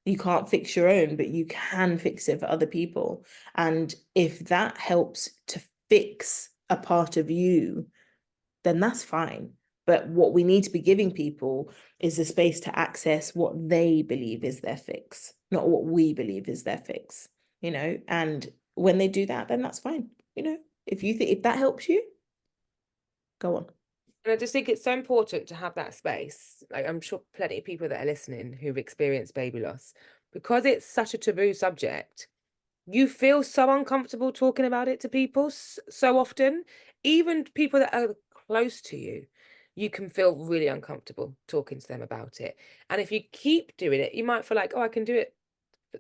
[SPEAKER 2] You can't fix your own, but you can fix it for other people. And if that helps to fix a part of you, then that's fine. But what we need to be giving people is the space to access what they believe is their fix, not what we believe is their fix, And when they do that, then that's fine. If you think if that helps you, go on.
[SPEAKER 1] And I just think it's so important to have that space. Like I'm sure plenty of people that are listening who've experienced baby loss, because it's such a taboo subject. You feel so uncomfortable talking about it to people so often, even people that are close to you. You can feel really uncomfortable talking to them about it. And if you keep doing it, you might feel like, oh, I can do it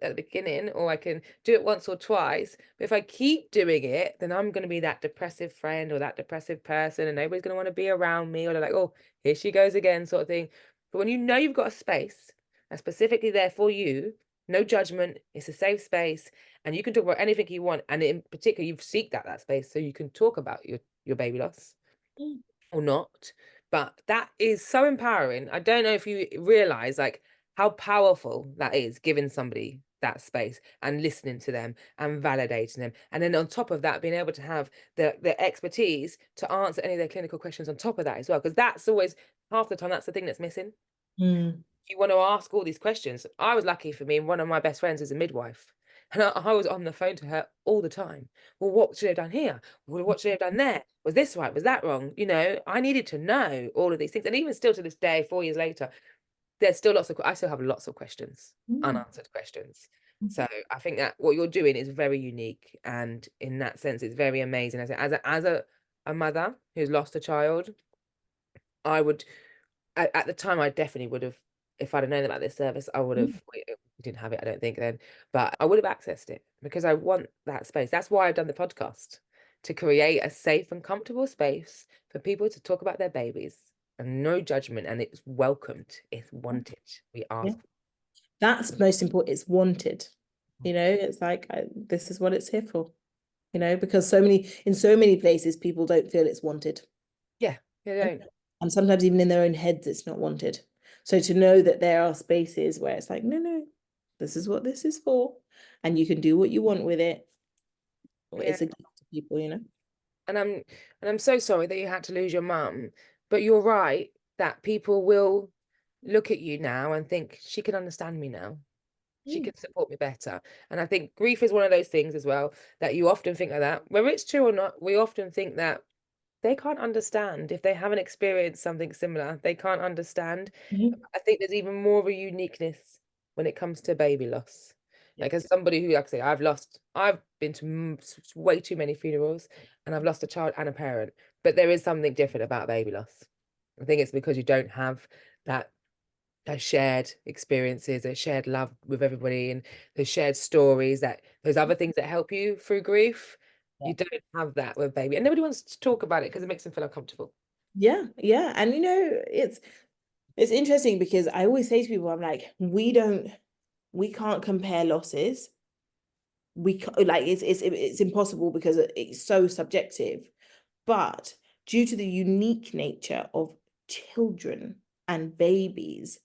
[SPEAKER 1] at the beginning, or I can do it once or twice. But if I keep doing it, then I'm going to be that depressive friend or that depressive person, and nobody's going to want to be around me, or they're like, oh, here she goes again, sort of thing. But when you know you've got a space that's specifically there for you, no judgment, it's a safe space, and you can talk about anything you want. And in particular, you've seeked that space so you can talk about your baby loss
[SPEAKER 2] Mm.
[SPEAKER 1] or not. But that is so empowering. I don't know if you realize like how powerful that is, giving somebody that space and listening to them and validating them. And then on top of that, being able to have the expertise to answer any of their clinical questions on top of that as well. Because that's always half the time, that's the thing that's missing.
[SPEAKER 2] Mm.
[SPEAKER 1] You want to ask all these questions. I was lucky for me, one of my best friends is a midwife. And I was on the phone to her all the time. Well, what should I have done here? Well, what should I have done there? Was this right? Was that wrong? I needed to know all of these things. And even still to this day, 4 years later, there's still I still have lots of questions,
[SPEAKER 2] Mm.
[SPEAKER 1] unanswered questions. So I think that what you're doing is very unique. And in that sense, it's very amazing. As a mother who's lost a child, I would at the time, I definitely would have, if I'd have known about this service, I would
[SPEAKER 2] Mm.
[SPEAKER 1] have, we didn't have it, I don't think then, but I would have accessed it because I want that space. That's why I've done the podcast, to create a safe and comfortable space for people to talk about their babies, and no judgment, and it's welcomed, it's wanted. We
[SPEAKER 2] Yeah,
[SPEAKER 1] ask.
[SPEAKER 2] that's most important. It's wanted. It's like this is what it's here for. Because in so many places people don't feel it's wanted.
[SPEAKER 1] Yeah, you don't.
[SPEAKER 2] And sometimes even in their own heads, it's not wanted. So to know that there are spaces where it's like, no, no, this is what this is for. And you can do what you want with it.
[SPEAKER 1] Yeah.
[SPEAKER 2] It's a gift to people.
[SPEAKER 1] And I'm so sorry that you had to lose your mum, but you're right that people will look at you now and think she can understand me now. She
[SPEAKER 2] Mm.
[SPEAKER 1] can support me better. And I think grief is one of those things as well that you often think like that. Whether it's true or not, we often think that they can't understand if they haven't experienced something similar. They can't understand.
[SPEAKER 2] Mhm.
[SPEAKER 1] I think there's even more of a uniqueness when it comes to baby loss.
[SPEAKER 2] Yeah.
[SPEAKER 1] Like as somebody who, like I say, I've been to way too many funerals, and I've lost a child and a parent. But there is something different about baby loss. I think it's because you don't have that shared experiences, a shared love with everybody, and the shared stories, that those other things that help you through grief.
[SPEAKER 2] Yeah.
[SPEAKER 1] You don't have that with baby, and nobody wants to talk about it because it makes them feel uncomfortable.
[SPEAKER 2] Yeah, yeah. And it's interesting because I always say to people, I'm like, we can't compare losses. We can't, like it's impossible because it's so subjective. But due to the unique nature of children and babies,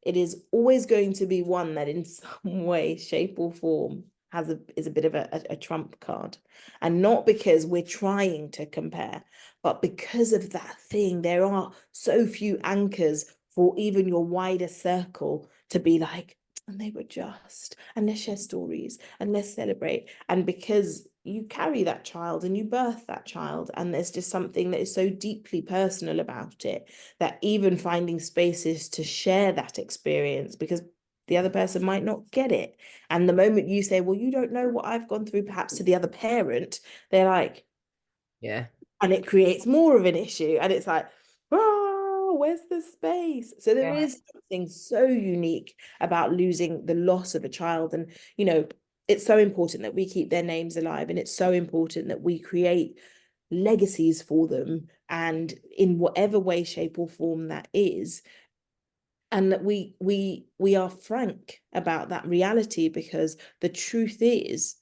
[SPEAKER 2] it is always going to be one that in some way, shape, or form is a bit of a trump card. And not because we're trying to compare, but because of that thing. There are so few anchors for even your wider circle to be like, and they were just, and let's share stories and let's celebrate. And because you carry that child and you birth that child, and there's just something that is so deeply personal about it, that even finding spaces to share that experience, because the other person might not get it. And the moment you say, well, you don't know what I've gone through, perhaps to the other parent, they're like,
[SPEAKER 1] Yeah.
[SPEAKER 2] and it creates more of an issue. And it's like, oh, where's the space? So there
[SPEAKER 1] Yeah.
[SPEAKER 2] is something so unique about losing the loss of a child. And, you know, it's so important that we keep their names alive. And it's so important that we create legacies for them, and in whatever way, shape, or form that is. And that we are frank about that reality, because the truth is,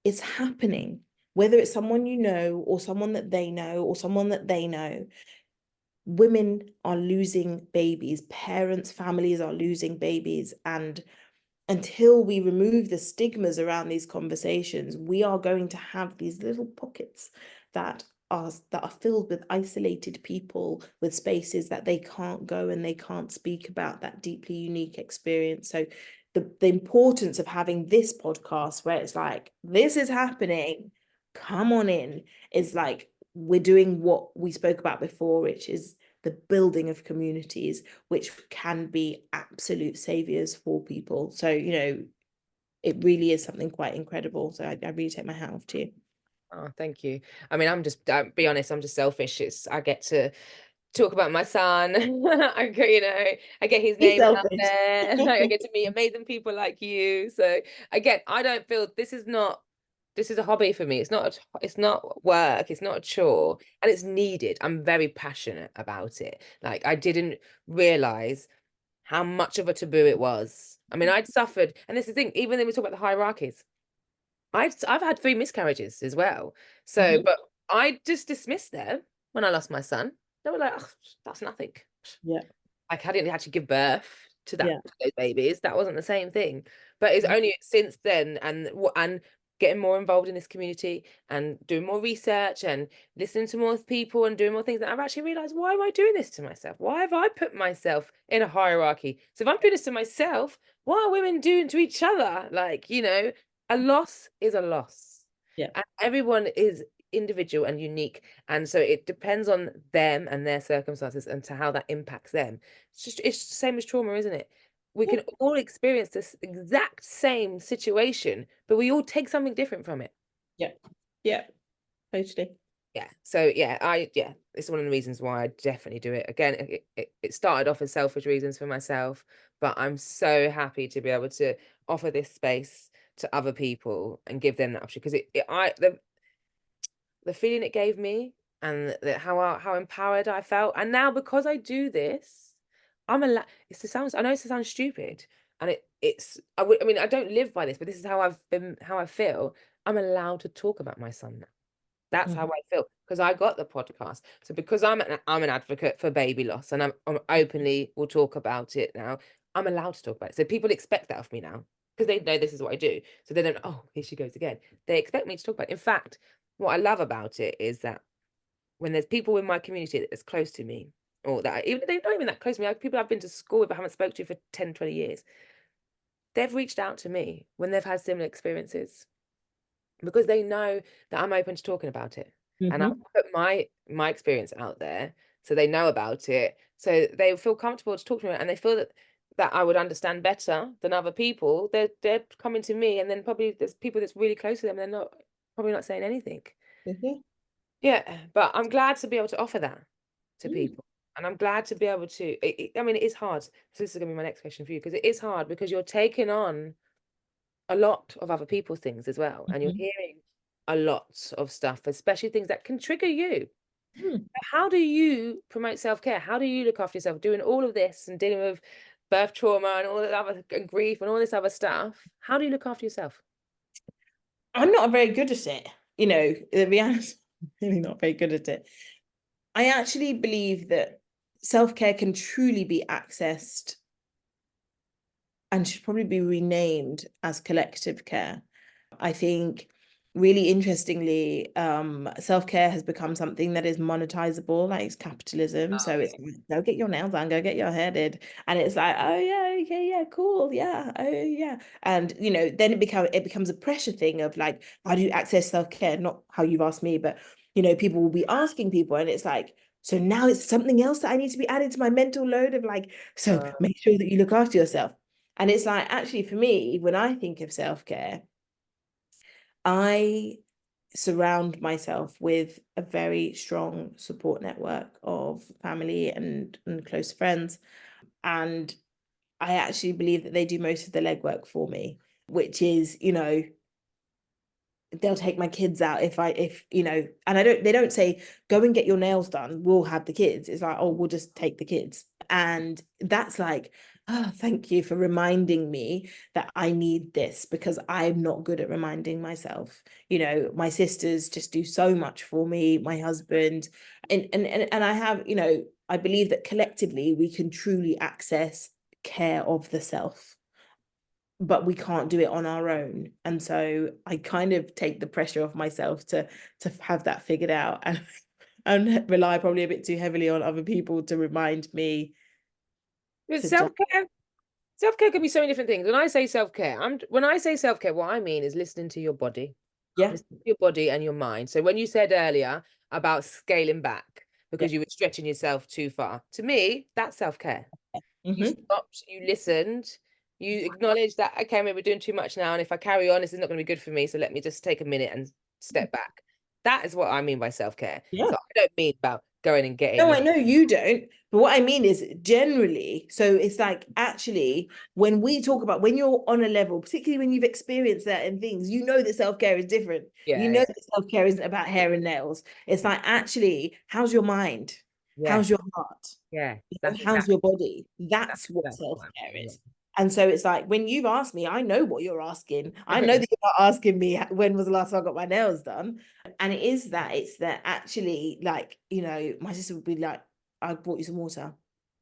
[SPEAKER 2] it's happening. Whether it's someone you know, or someone that they know, or someone that they know, women are losing babies, parents, families are losing babies. And until we remove the stigmas around these conversations, we are going to have these little pockets that are filled with isolated people, with spaces that they can't go and they can't speak about that deeply unique experience. So the importance of having this podcast, where it's like, this is happening, come on in, is like, we're doing what we spoke about before, which is the building of communities, which can be absolute saviors for people. So, you know, it really is something quite incredible. So I really take my hat off to you.
[SPEAKER 1] Oh, thank you. I mean, I'll be honest, I'm just selfish. I get to talk about my son. I get his
[SPEAKER 2] Be
[SPEAKER 1] name out
[SPEAKER 2] selfish.
[SPEAKER 1] there. I get to meet amazing people like you. So I don't feel this is a hobby for me. It's not work, it's not a chore, and it's needed. I'm very passionate about it. Like, I didn't realize how much of a taboo it was. I mean, I'd suffered, and this is the thing, even when we talk about the hierarchies, I've had 3 miscarriages as well. So,
[SPEAKER 2] Mhm.
[SPEAKER 1] but I just dismissed them when I lost my son. They were like, oh, that's nothing.
[SPEAKER 2] Yeah.
[SPEAKER 1] Like, I didn't actually give birth
[SPEAKER 2] Yeah.
[SPEAKER 1] to those babies. That wasn't the same thing. But it's only since then, and getting more involved in this community and doing more research and listening to more people and doing more things, that I've actually realized, why am I doing this to myself? Why have I put myself in a hierarchy? So if I'm doing this to myself, what are women doing to each other? Like, a loss is a loss.
[SPEAKER 2] Yeah.
[SPEAKER 1] And everyone is individual and unique. And so it depends on them and their circumstances and to how that impacts them. It's the same as trauma, isn't it? We
[SPEAKER 2] Yeah.
[SPEAKER 1] can all experience this exact same situation, but we all take something different from it.
[SPEAKER 2] Yeah. Yeah. Totally.
[SPEAKER 1] Yeah. So yeah, it's one of the reasons why I definitely do it. Again, it started off as selfish reasons for myself, but I'm so happy to be able to offer this space to other people and give them that option, because the feeling it gave me, and how empowered I felt. And now, because I do this, I'm allowed. I know it sounds stupid, and I mean, I don't live by this, but this is how I feel. I'm allowed to talk about my son now. That's how
[SPEAKER 2] Mhm.
[SPEAKER 1] I feel, because I got the podcast. So because I'm an advocate for baby loss, and I'm openly will talk about it now. I'm allowed to talk about it. So people expect that of me now, because they know this is what I do. So they don't, oh, here she goes again. They expect me to talk about it. In fact, what I love about it is that when there's people in my community that's close to me, or even they're not even that close to me, like people I've been to school with, I haven't spoken to for 10, 20 years, they've reached out to me when they've had similar experiences, because they know that I'm open to talking about it. And I've
[SPEAKER 2] Mhm.
[SPEAKER 1] put my experience out there, so they know about it. So they feel comfortable to talk to me, and they feel that I would understand better than other people. They're coming to me, and then probably there's people that's really close to them, they're not probably not saying anything.
[SPEAKER 2] Mhm.
[SPEAKER 1] Yeah, but I'm glad to be able to offer that to
[SPEAKER 2] Mm.
[SPEAKER 1] people. And I'm glad to be able to, I mean, it is hard. So this is going to be my next question for you, because it is hard, because you're taking on a lot of other people's things as well. And you're
[SPEAKER 2] Mhm.
[SPEAKER 1] hearing a lot of stuff, especially things that can trigger you.
[SPEAKER 2] Mm.
[SPEAKER 1] How do you promote self-care? How do you look after yourself doing all of this and dealing with birth trauma and all that other and grief and all this other stuff? How do you look after yourself?
[SPEAKER 2] I'm not very good at it. You know, the reality, I'm really not very good at it. I actually believe that self-care can truly be accessed and should probably be renamed as collective care. I think really interestingly, self-care has become something that is monetizable, like it's capitalism.
[SPEAKER 1] Oh
[SPEAKER 2] So it's
[SPEAKER 1] yeah.
[SPEAKER 2] go get your nails done, go get your hair did. And it's like, oh yeah, okay, yeah, cool, yeah, oh yeah. And then it becomes a pressure thing of like, how do you access self-care? Not how you've asked me, but people will be asking people, and it's like, so now it's something else that I need to be added to my mental load of like, so
[SPEAKER 1] Uh,
[SPEAKER 2] make sure that you look after yourself. And it's like, actually, for me, when I think of self-care, I surround myself with a very strong support network of family and close friends. And I actually believe that they do most of the legwork for me, which is, they'll take my kids out and they don't say go and get your nails done, we'll have the kids. It's like, oh, we'll just take the kids. And that's like, oh, thank you for reminding me that I need this, because I'm not good at reminding myself. My sisters just do so much for me, my husband, and I have, I believe that collectively we can truly access care of the self, but we can't do it on our own. And so I kind of take the pressure off myself to have that figured out, and rely probably a bit too heavily on other people to remind me
[SPEAKER 1] with
[SPEAKER 2] to just,
[SPEAKER 1] self-care, self-care can be so many different things. When I say self-care, what I mean is listening to your body.
[SPEAKER 2] yeah,
[SPEAKER 1] Listen to your body and your mind. So when you said earlier about scaling back
[SPEAKER 2] yeah.
[SPEAKER 1] because you were stretching yourself too far, to me, that's self-care. You
[SPEAKER 2] Mm-hmm.
[SPEAKER 1] stopped, you listened, you acknowledged that, okay, maybe we're doing too much now. And if I carry on, this is not going to be good for me. So let me just take a minute and step back. That is what I mean by self-care.
[SPEAKER 2] Yeah.
[SPEAKER 1] So I don't mean about going and
[SPEAKER 2] No,
[SPEAKER 1] getting,
[SPEAKER 2] I know you don't. But what I mean is generally, so it's like actually when we talk about when you're on a level, particularly when you've experienced certain things, that self-care is different.
[SPEAKER 1] yeah, yeah,
[SPEAKER 2] That self-care isn't about hair and nails. It's like, actually, how's your mind?
[SPEAKER 1] yeah,
[SPEAKER 2] How's your heart?
[SPEAKER 1] yeah. That's
[SPEAKER 2] How's
[SPEAKER 1] exactly,
[SPEAKER 2] your body?
[SPEAKER 1] that's
[SPEAKER 2] That's what
[SPEAKER 1] exactly what
[SPEAKER 2] self-care
[SPEAKER 1] I
[SPEAKER 2] is. And so it's like when you've asked me, I know what you're asking. I know
[SPEAKER 1] mean.
[SPEAKER 2] that you're not asking me when was the last time I got my nails done. And it's that actually, like, my sister would be like, I brought you some water.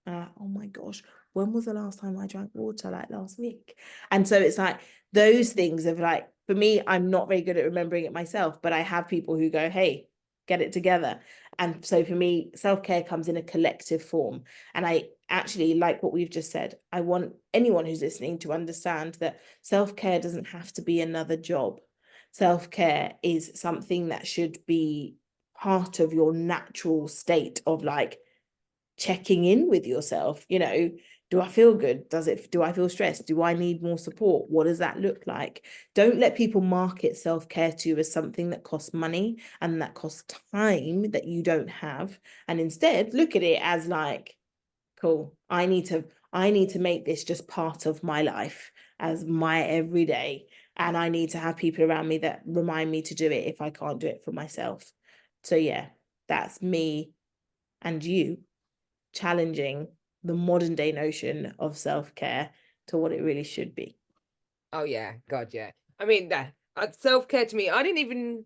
[SPEAKER 2] Oh my gosh, when was the last time I drank water? Like last week. And so it's like those things of like, for me, I'm not very good at remembering it myself, but I have people who go, hey, get it together. And so for me, self-care comes in a collective form. And I actually like what we've just said. I want anyone who's listening to understand that self-care doesn't have to be another job. Self-care is something that should be part of your natural state of like checking in with yourself. Do I feel good? Do I feel stressed? Do I need more support? What does that look like? Don't let people market self-care to you as something that costs money and that costs time that you don't have. And instead look at it as like, cool, I need to make this just part of my life as my everyday. And I need to have people around me that remind me to do it if I can't do it for myself. So yeah, that's me and you challenging the modern day notion of self-care to what it really should be.
[SPEAKER 1] Oh yeah, God, yeah. I mean, that self-care to me, I didn't even,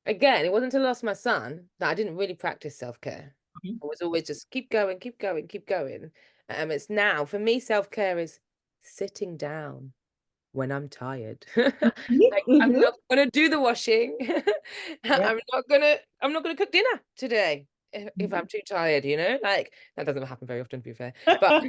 [SPEAKER 1] again, it wasn't until I lost my son that I didn't really practice self-care. I was always just keep going, keep going, keep going. It's now for me, self-care is sitting down when I'm tired. Like I'm
[SPEAKER 2] Mhm.
[SPEAKER 1] not gonna do the washing.
[SPEAKER 2] Yeah.
[SPEAKER 1] I'm not gonna cook dinner today if I'm too tired, Like that doesn't happen very often, to be fair. But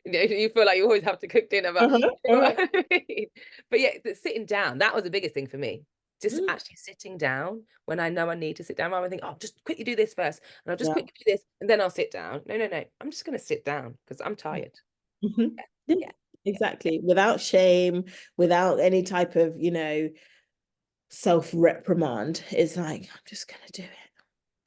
[SPEAKER 1] you feel like you always have to cook dinner, but
[SPEAKER 2] Uh-huh,
[SPEAKER 1] you know
[SPEAKER 2] uh-huh.
[SPEAKER 1] what I mean? But yeah, sitting down, that was the biggest thing for me. Just
[SPEAKER 2] Mm.
[SPEAKER 1] actually sitting down when I know I need to sit down, rather than think, oh, just quickly do this first, and I'll just
[SPEAKER 2] Yeah.
[SPEAKER 1] quickly do this, and then I'll sit down. No, no, no. I'm just gonna sit down because I'm tired.
[SPEAKER 2] Mhm. Yeah,
[SPEAKER 1] Yeah, yeah,
[SPEAKER 2] exactly. Without shame, without any type of, self-reprimand. It's like, I'm just gonna do it.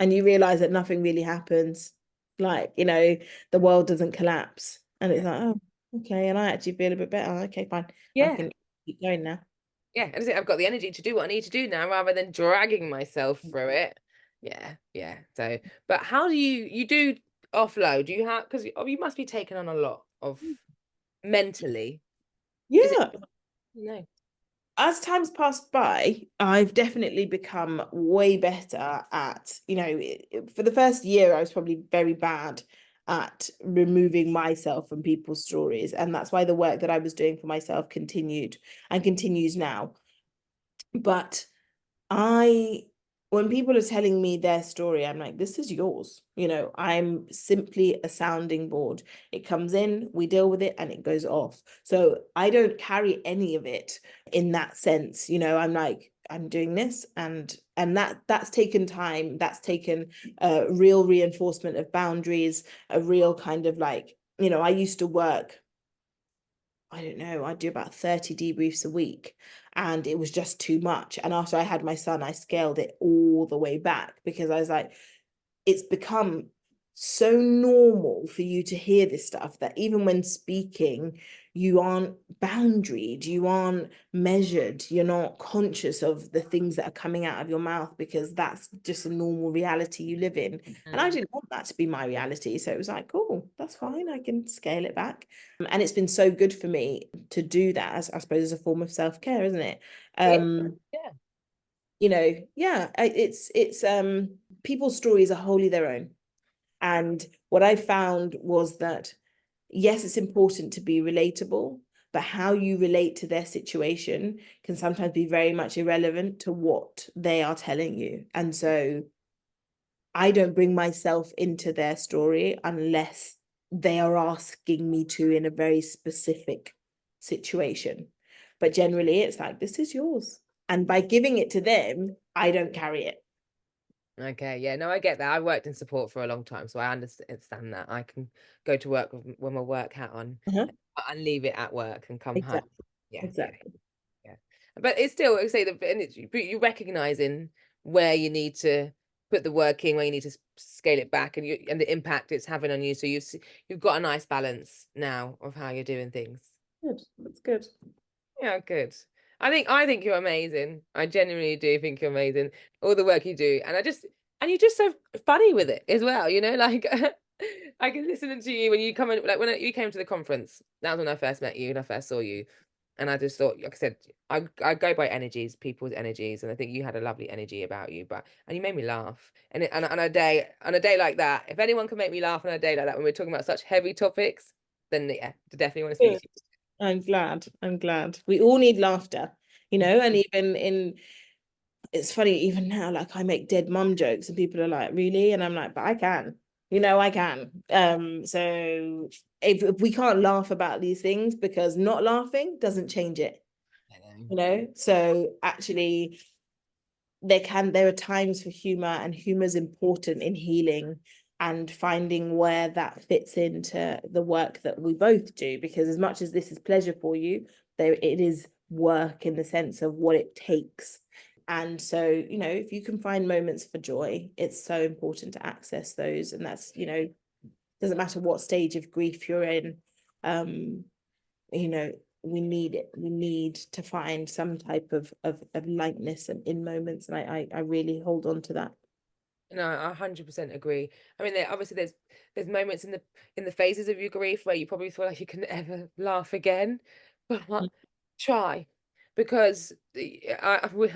[SPEAKER 2] And you realize that nothing really happens. Like, the world doesn't collapse. And it's
[SPEAKER 1] yeah.
[SPEAKER 2] like, oh, okay. And I actually feel a bit better. Okay, fine. I
[SPEAKER 1] Yeah.
[SPEAKER 2] can keep going now.
[SPEAKER 1] Yeah, and I've got the energy to do what I need to do now rather than dragging myself through it. Yeah, yeah. So, but how do you do offload? Do you have, because you must be taking on a lot of mentally. Is it?
[SPEAKER 2] Yeah.
[SPEAKER 1] No.
[SPEAKER 2] As time's passed by, I've definitely become way better at, for the first year, I was probably very bad at removing myself from people's stories. And that's why the work that I was doing for myself continued and continues now. But when people are telling me their story, I'm like, this is yours. I'm simply a sounding board. It comes in, we deal with it, and it goes off. So I don't carry any of it in that sense. I'm like, I'm doing this, and that's taken time. That's taken real reinforcement of boundaries, a real kind of like, I used to work, I don't know, I'd do about 30 debriefs a week, and it was just too much. And after I had my son, I scaled it all the way back, because I was like, it's become so normal for you to hear this stuff that even when speaking, you aren't boundaried, you aren't measured, you're not conscious of the things that are coming out of your mouth, because that's just a normal reality you live in. And I didn't want that to be my reality. So it was like, cool, that's fine. I can scale it back. And it's been so good for me to do that, as I suppose, as a form of self-care, isn't it?
[SPEAKER 1] Yeah. Yeah.
[SPEAKER 2] Yeah, it's people's stories are wholly their own. And what I found was that, yes, it's important to be relatable, but how you relate to their situation can sometimes be very much irrelevant to what they are telling you. And so I don't bring myself into their story unless they are asking me to in a very specific situation. But generally, it's like, this is yours. And by giving it to them, I don't carry it.
[SPEAKER 1] Okay, yeah, no, I get that. I worked in support for a long time, so I understand that. I can go to work with my work hat on
[SPEAKER 2] Uh-huh.
[SPEAKER 1] and leave it at work and come home.
[SPEAKER 2] Exactly.
[SPEAKER 1] Yeah, yeah,
[SPEAKER 2] Exactly.
[SPEAKER 1] yeah. But it's still, I say, you recognizing where you need to put the work in, where you need to scale it back, and the impact it's having on you. So you've got a nice balance now of how you're doing things.
[SPEAKER 2] Good. That's good.
[SPEAKER 1] Yeah, good. I think you're amazing. I genuinely do think you're amazing. All the work you do, and you're just so funny with it as well. Like I can listen to you when you come in, like when you came to the conference. That was when I first met you and I first saw you, and I just thought, like I said, I go by energies, people's energies, and I think you had a lovely energy about you. And you made me laugh. And on a day like that, if anyone can make me laugh on a day like that when we're talking about such heavy topics, then yeah, definitely want to speak
[SPEAKER 2] Good.
[SPEAKER 1] to you.
[SPEAKER 2] I'm glad. I'm glad. We all need laughter, and even it's funny, even now, like I make dead mum jokes and people are like, really? And I'm like, but I can, I can. So if we can't laugh about these things, because not laughing doesn't change it,
[SPEAKER 1] I know.
[SPEAKER 2] So actually there are times for humor, and humor is important in healing and finding where that fits into the work that we both do, because as much as this is pleasure for you, there it is work in the sense of what it takes. And so, if you can find moments for joy, it's so important to access those. And that's, doesn't matter what stage of grief you're in. um you know we need it. We need to find some type of lightness in moments, and I really hold on to that.
[SPEAKER 1] No, I 100% agree. I mean, obviously there's moments in the phases of your grief where you probably feel like you can never laugh again, but try, because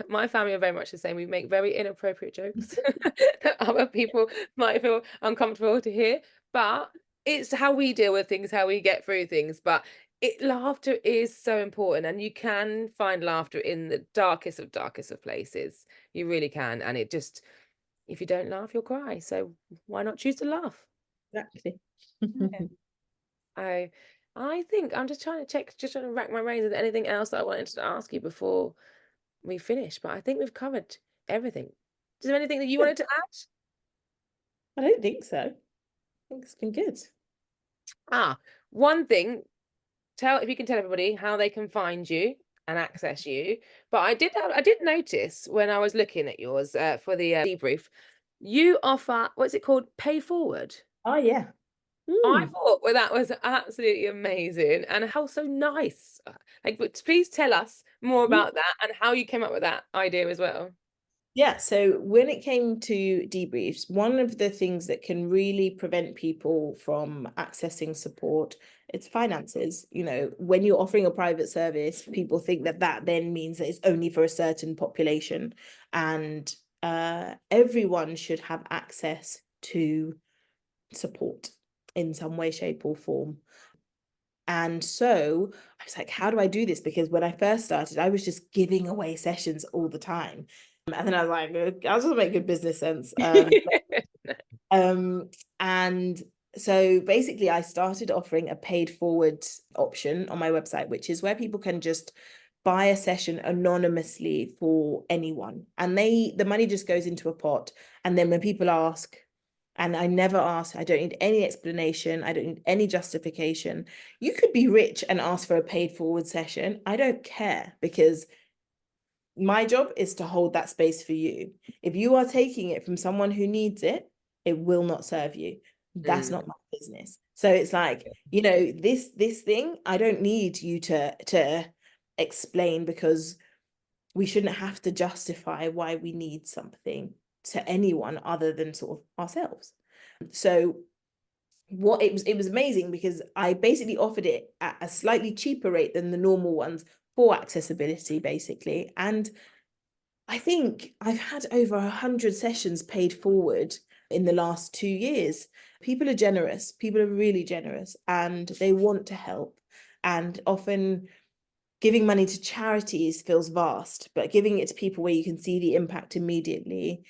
[SPEAKER 1] my family are very much the same. We make very inappropriate jokes that other people might feel uncomfortable to hear, but it's how we deal with things, how we get through things. But laughter is so important, and you can find laughter in the darkest of places. You really can, and it just if you don't laugh, you'll cry. So why not choose to laugh?
[SPEAKER 2] Exactly.
[SPEAKER 1] Yeah. I I think I'm just trying to check, just trying to rack my brains. Is there anything else that I wanted to ask you before we finish? But I think we've covered everything. Is there anything that you
[SPEAKER 2] Good.
[SPEAKER 1] wanted to add?
[SPEAKER 2] I don't think so. I think it's been good.
[SPEAKER 1] Ah, one thing. Tell if you can tell everybody how they can find you and access you. But I did notice when I was looking at yours for the debrief, you offer what's it called? Pay forward.
[SPEAKER 2] Oh yeah.
[SPEAKER 1] I
[SPEAKER 2] Mm.
[SPEAKER 1] thought well, that was absolutely amazing and how so nice. Like, but please tell us more about that and how you came up with that idea as well.
[SPEAKER 2] Yeah, so when it came to debriefs, one of the things that can really prevent people from accessing support, it's finances. When you're offering a private service, people think that that then means that it's only for a certain population, and everyone should have access to support. in some way, shape, or form. And so I was like, how do I do this? Because when I first started, I was just giving away sessions all the time. And then I was like, I'll just make good business sense. Um, and so basically, I started offering a paid forward option on my website, which is where people can just buy a session anonymously for anyone. And the money just goes into a pot. And then when people ask, and I never ask, I don't need any explanation, I don't need any justification. You could be rich and ask for a paid forward session. I don't care, because my job is to hold that space for you. If you are taking it from someone who needs it, it will not serve you. That's
[SPEAKER 1] Mm.
[SPEAKER 2] not my business. So it's like, this thing, I don't need you to explain, because we shouldn't have to justify why we need something to anyone other than sort of ourselves. So it was amazing, because I basically offered it at a slightly cheaper rate than the normal ones for accessibility, basically. And I think I've had over 100 sessions paid forward in the last 2 years. People are generous. People are really generous, and they want to help. And often giving money to charities feels vast, but giving it to people where you can see the impact immediately,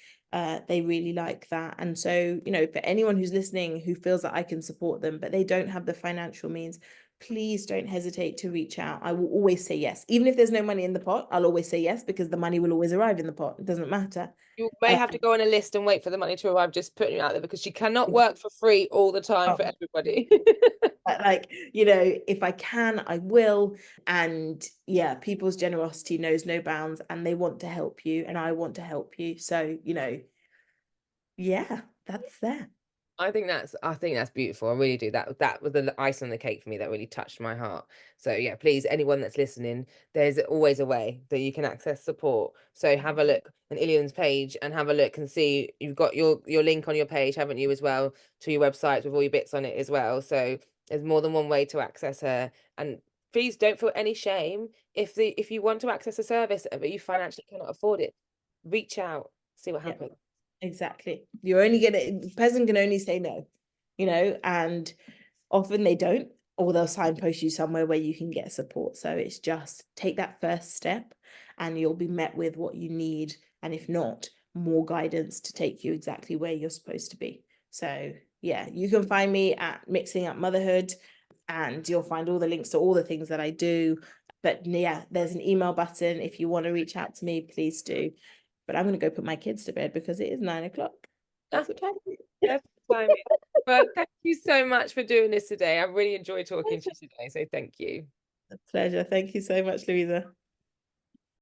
[SPEAKER 2] they really like that. And so, for anyone who's listening who feels that I can support them, but they don't have the financial means, please don't hesitate to reach out. I will always say yes. Even if there's no money in the pot, I'll always say yes, because the money will always arrive in the pot. It doesn't matter.
[SPEAKER 1] You may have to go on a list and wait for the money to arrive, just putting it out there, because she cannot work for free all the time for everybody.
[SPEAKER 2] Like, if I can, I will. And yeah, people's generosity knows no bounds, and they want to help you, and I want to help you. So, yeah, that's there.
[SPEAKER 1] I think that's beautiful. I really do. That was the ice on the cake for me. That really touched my heart. So yeah, please, anyone that's listening, there's always a way that you can access support. So have a look on Illiyin's page and have a look and see, you've got your link on your page, haven't you, as well, to your website with all your bits on it as well. So there's more than one way to access her. And please don't feel any shame if you want to access a service but you financially cannot afford it. Reach out, see what
[SPEAKER 2] Yeah.
[SPEAKER 1] happens.
[SPEAKER 2] Exactly. You're only the person can only say no, and often they don't, or they'll signpost you somewhere where you can get support. So it's just take that first step, and you'll be met with what you need. And if not, more guidance to take you exactly where you're supposed to be. So yeah, you can find me at Mixing Up Motherhood, and you'll find all the links to all the things that I do. But yeah, there's an email button. If you want to reach out to me, please do. But I'm going to go put my kids to bed because it is 9 o'clock. That's what time it is.
[SPEAKER 1] Perfect timing. Well, thank you so much for doing this today. I really enjoyed talking to you today. So thank you.
[SPEAKER 2] A pleasure. Thank you so much, Louisa.